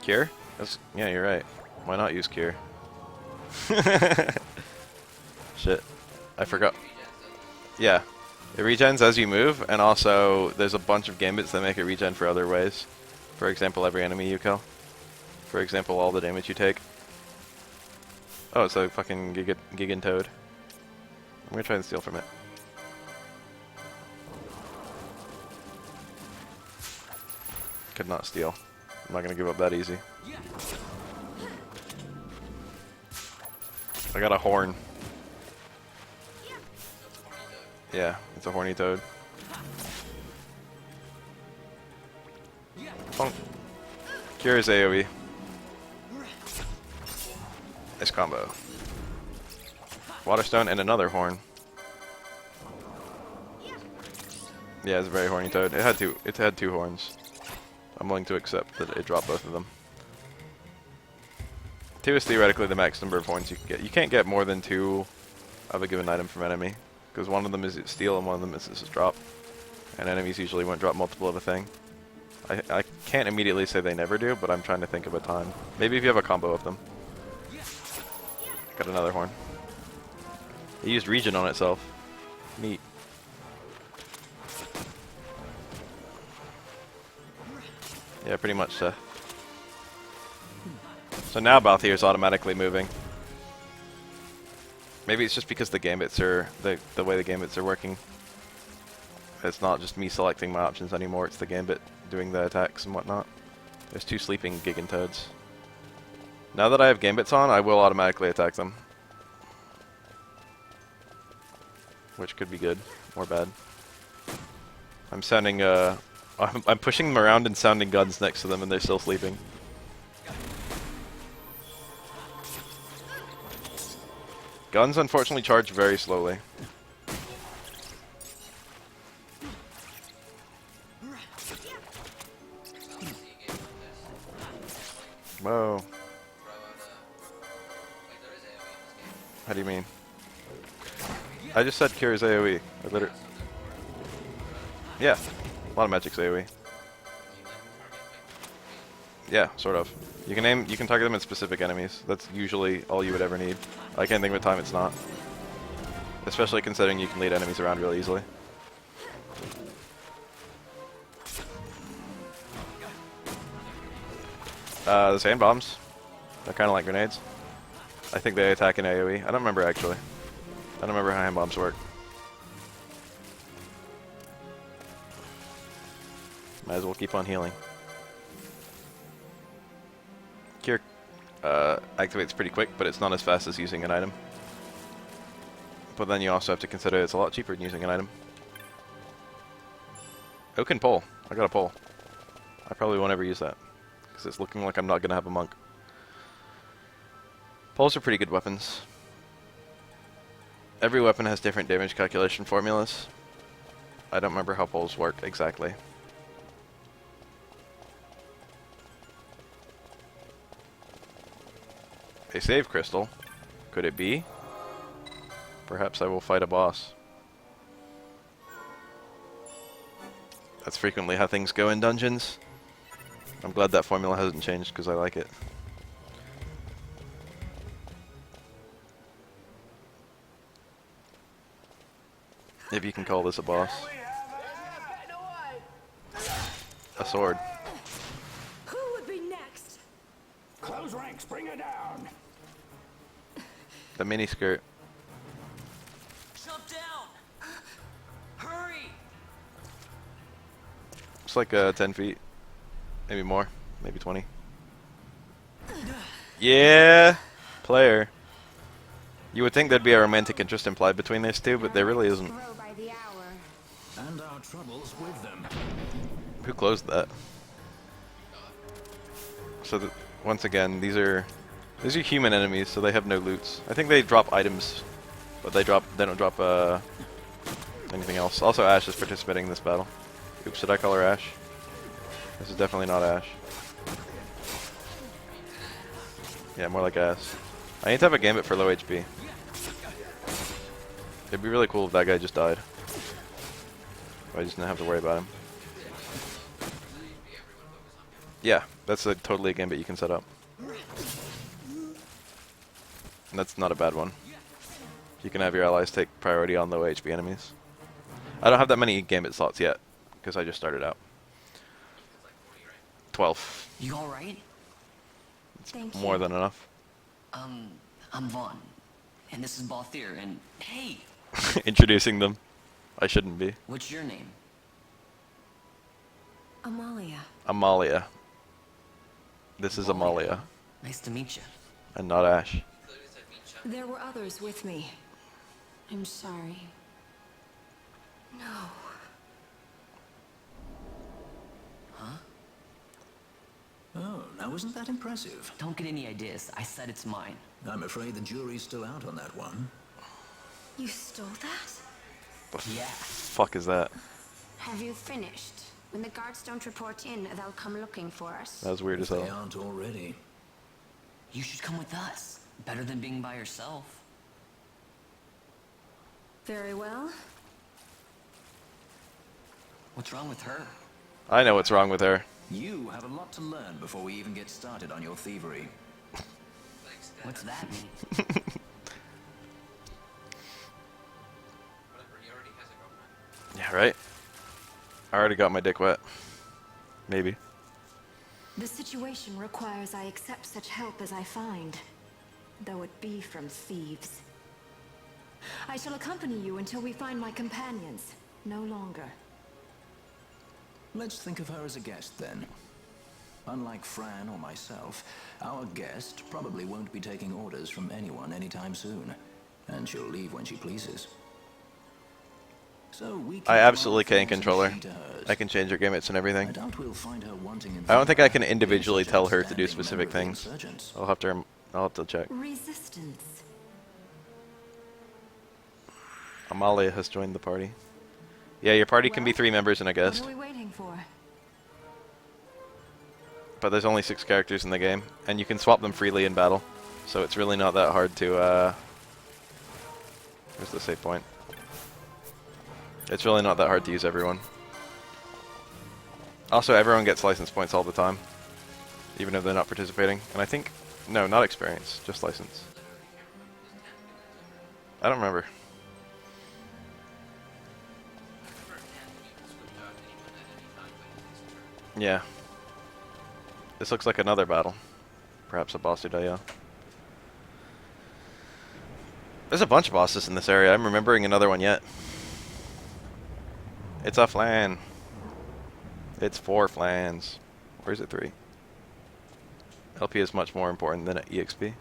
Cure? Yeah, you're right. Why not use cure? Shit. I forgot. Yeah. It regens as you move, and also there's a bunch of gambits that make it regen for other ways. For example, every enemy you kill. For example, all the damage you take. Oh, it's a fucking Gigan Toad. I'm gonna try and steal from it. Could not steal. I'm not gonna give up that easy. I got a horn. Yeah, it's a horny toad. Punk. Cure is AoE. Nice combo. Waterstone and another horn. Yeah, it's a very horny toad. It had two horns. I'm willing to accept that it dropped both of them. 2 is theoretically the max number of horns you can get. You can't get more than 2 of a given item from enemy, because one of them is steal and one of them is drop. And enemies usually won't drop multiple of a thing. I can't immediately say they never do, but I'm trying to think of a time. Maybe if you have a combo of them. Got another horn. It used regen on itself. Neat. Yeah, pretty much so. So now Bafael is automatically moving. Maybe it's just because the gambits are the way the gambits are working. It's not just me selecting my options anymore, it's the gambit doing the attacks and whatnot. There's 2 sleeping Gigantoads. Now that I have gambits on, I will automatically attack them. Which could be good, or bad. I'm sounding, I'm pushing them around and sounding guns next to them and they're still sleeping. Guns unfortunately charge very slowly. Whoa. How do you mean? I just said cure is AoE. I literally... Yeah. A lot of magic's AoE. Yeah, sort of. You can target them at specific enemies. That's usually all you would ever need. I can't think of a time it's not. Especially considering you can lead enemies around really easily. The sand bombs. They're kind of like grenades. I think they attack in AoE. I don't remember actually. I don't remember how hand bombs work. Might as well keep on healing. Cure activates pretty quick, but it's not as fast as using an item. But then you also have to consider it's a lot cheaper than using an item. Oak and pole. I got a pole. I probably won't ever use that, because it's looking like I'm not going to have a monk. Poles are pretty good weapons. Every weapon has different damage calculation formulas. I don't remember how poles work exactly. A save crystal. Could it be? Perhaps I will fight a boss. That's frequently how things go in dungeons. I'm glad that formula hasn't changed because I like it. If you can call this a boss. A sword. Who would be next? Close ranks, bring her down. The mini skirt. Jump down! Hurry! It's like 10 feet. Maybe more. Maybe 20. Yeah! Player. You would think there'd be a romantic interest implied between these two, but there really isn't. Grow by the hour. And our troubles with them. Who closed that? So once again, these are human enemies, so they have no loots. I think they drop items, but they don't drop anything else. Also, Ash is participating in this battle. Oops, did I call her Ash? This is definitely not Ash. Yeah, more like Ash. I need to have a Gambit for low HP. It'd be really cool if that guy just died. I just didn't have to worry about him. Yeah, that's totally a Gambit you can set up. And that's not a bad one. You can have your allies take priority on low HP enemies. I don't have that many Gambit slots yet, because I just started out. 12. You alright? Thank More you. than enough. I'm Vaughn. And this is Balthier, and hey! Introducing them. I shouldn't be. What's your name? Amalia. Amalia. This is Amalia, Nice to meet you. and not Ash. There were others with me. I'm sorry. No. Oh, now isn't that impressive? Don't get any ideas. I said it's mine. I'm afraid the jury's still out on that one. You stole that? What the Yeah. fuck is that? Have you finished? When the guards don't report in, they'll come looking for us. That was weird as If they hell. aren't already. You should come with us. Better than being by yourself. Very well. What's wrong with her? I know what's wrong with her. You have a lot to learn before we even get started on your thievery. What's that mean? Whatever, he already has a girlfriend. Yeah, right? I already got my dick wet. Maybe. The situation requires I accept such help as I find, though it be from thieves. I shall accompany you until we find my companions, no longer. Let's think of her as a guest then. Unlike Fran or myself, our guest probably won't be taking orders from anyone anytime soon, and she'll leave when she pleases. So we I absolutely can things and control her. she to hers. I can change her gametes and everything. I doubt we'll find her wanting in I don't think I can being individually such an tell her to do outstanding specific member of the things. insurgents. I'll have to check. Resistance. Amalia has joined the party. Yeah, your party can be 3 members and a What guest, are we waiting for? but there's only 6 characters in the game, and you can swap them freely in battle, so it's really not that hard to, where's the save point? It's really not that hard to use everyone. Also, everyone gets license points all the time. even if they're not participating. And I think, no, not experience, just license. I don't remember. Yeah. This looks like another battle. Perhaps a boss Udayo. There's a bunch of bosses in this area. I'm remembering another one yet. It's a flan. It's 4 flans. Or is it 3? LP is much more important than EXP.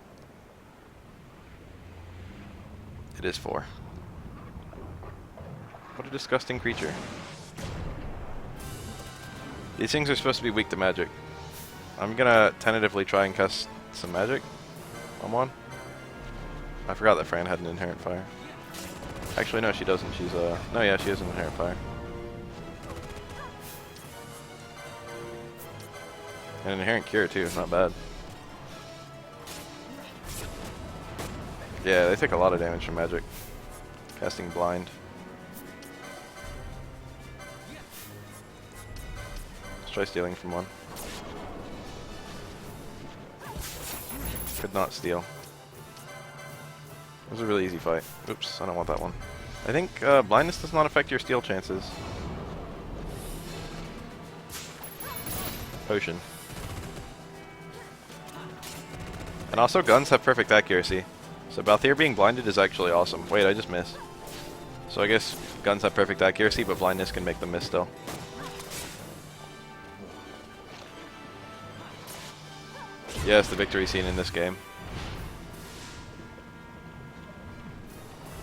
It is 4. What a disgusting creature. These things are supposed to be weak to magic. I'm gonna tentatively try and cast some magic on one. I forgot that Fran had an inherent fire. Actually, no, she doesn't. She's no, yeah, she has an inherent fire. And an inherent cure too. Not bad. Yeah, they take a lot of damage from magic. Casting blind. Let's try stealing from one. Could not steal. It was a really easy fight. Oops, I don't want that one. I think blindness does not affect your steal chances. Potion. And also guns have perfect accuracy. So Bafael being blinded is actually awesome. Wait, I just missed. So I guess guns have perfect accuracy, but blindness can make them miss still. Yes, the victory scene in this game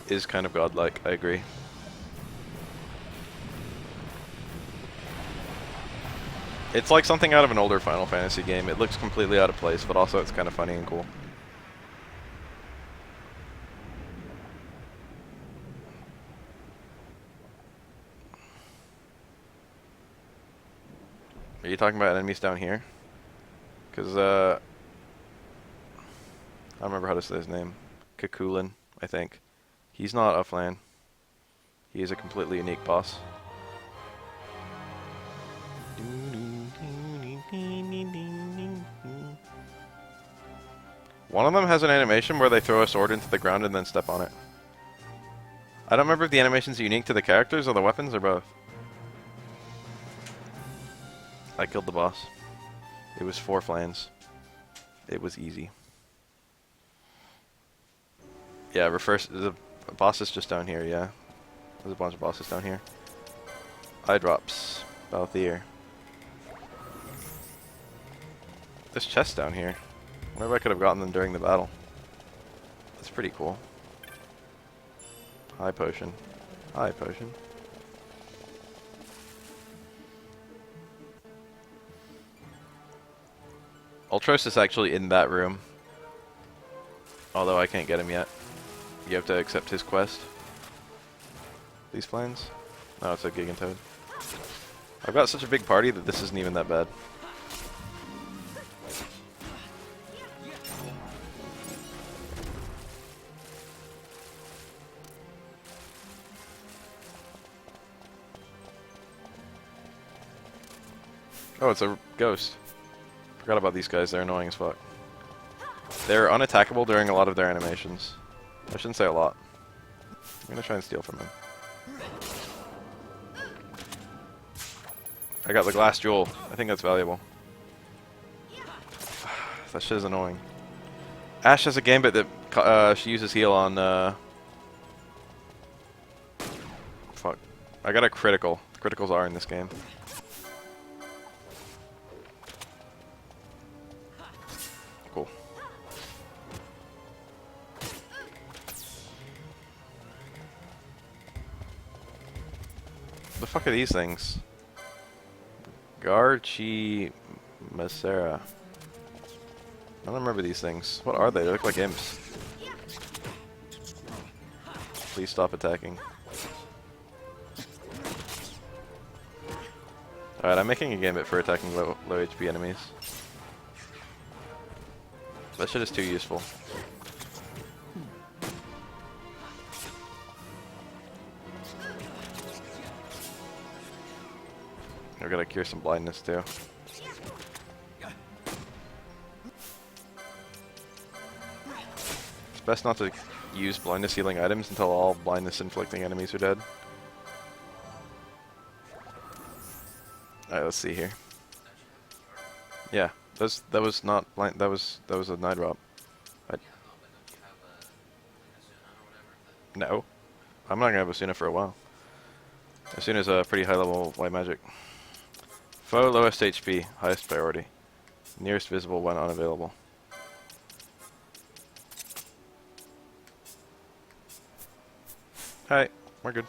is kind of godlike, I agree. It's like something out of an older Final Fantasy game. It looks completely out of place, but also it's kind of funny and cool. Are you talking about enemies down here? Because, I don't remember how to say his name. Kakulin, I think. He's not a flan. He is a completely unique boss. One of them has an animation where they throw a sword into the ground and then step on it. I don't remember if the animation's unique to the characters or the weapons or both. I killed the boss. It was 4 flans. It was easy. Yeah, the boss is just down here, yeah. There's a bunch of bosses down here. Eye drops. Bafael. There's chests down here. I wonder if I could have gotten them during the battle. That's pretty cool. High potion. High potion. Ultros is actually in that room. Although I can't get him yet. You have to accept his quest. These flames? No, it's a Gigantoad. I've got such a big party that this isn't even that bad. Oh, it's a ghost. Forgot about these guys, they're annoying as fuck. They're unattackable during a lot of their animations. I shouldn't say a lot. I'm gonna try and steal from him. I got the glass jewel. I think that's valuable. That shit is annoying. Ash has a Gambit that she uses heal on, fuck. I got a critical. Criticals are in this game. Cool. The fuck are these things? Garchi Macera. I don't remember these things. What are they? They look like imps. Please stop attacking. Alright, I'm making a Gambit for attacking low HP enemies. That shit is too useful. I gotta cure some blindness too. best not to use blindness healing items until all blindness inflicting enemies are dead. Alright, let's see here. Yeah, that was not blind. That was a night drop. No, I'm not gonna have Asuna for a while. Asuna's a pretty high level white magic. Foe lowest HP, highest priority. Nearest visible when unavailable. Hi, we're good.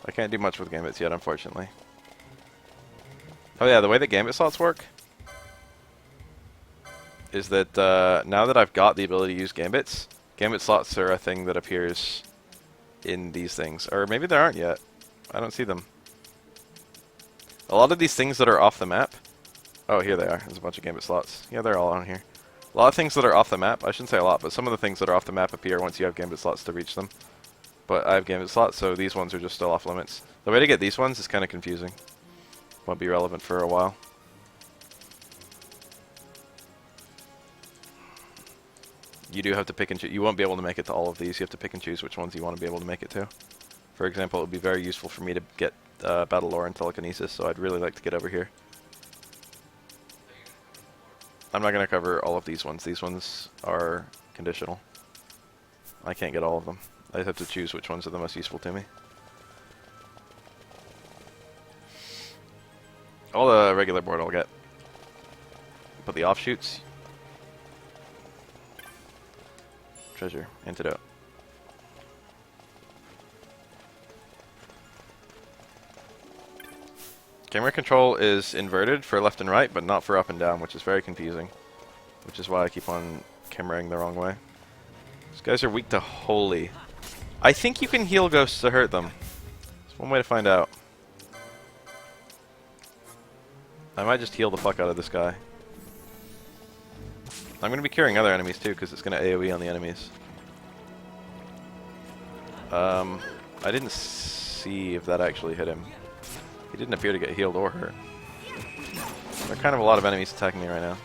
I can't do much with Gambits yet, unfortunately. Oh yeah, the way that Gambit slots work is that now that I've got the ability to use Gambits, Gambit slots are a thing that appears in these things. Or maybe they aren't yet. I don't see them. A lot of these things that are off the map... Oh, here they are. There's a bunch of Gambit slots. Yeah, they're all on here. A lot of things that are off the map, I shouldn't say a lot, but some of the things that are off the map appear once you have Gambit slots to reach them. But I have Gambit slots, so these ones are just still off limits. The way to get these ones is kind of confusing. Won't be relevant for a while. You do have to pick and choose. You won't be able to make it to all of these. You have to pick and choose which ones you want to be able to make it to. For example, it would be very useful for me to get Battle Lore and Telekinesis, so I'd really like to get over here. I'm not going to cover all of these ones. These ones are conditional. I can't get all of them. I have to choose which ones are the most useful to me. All the regular board I'll get. But the offshoots... Treasure. Antidote. Camera control is inverted for left and right, but not for up and down, which is very confusing. Which is why I keep on cameraing the wrong way. These guys are weak to holy. I think you can heal ghosts to hurt them. There's one way to find out. I might just heal the fuck out of this guy. I'm going to be curing other enemies too, because it's going to AoE on the enemies. I didn't see if that actually hit him. He didn't appear to get healed or hurt. There are kind of a lot of enemies attacking me right now.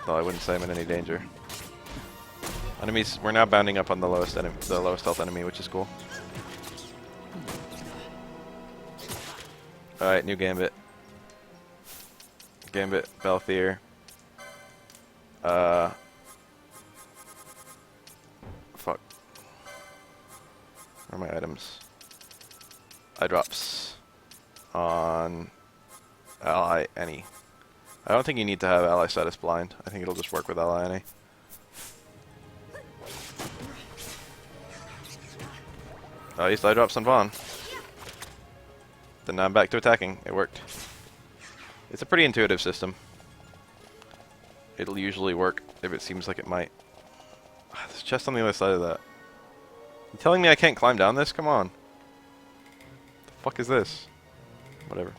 Though I wouldn't say I'm in any danger. Enemies, we're now bounding up on the lowest health enemy, which is cool. Alright, new Gambit. Gambit, Bafael. Fuck. Where are my items? Eye drops. On ally any. I don't think you need to have ally status blind. I think it'll just work with ally any. Oh, I used eye drops on Vaughn. Then now I'm back to attacking. It worked. It's a pretty intuitive system. It'll usually work if it seems like it might. There's a chest on the other side of that. You telling me I can't climb down this? Come on. The fuck is this? Whatever.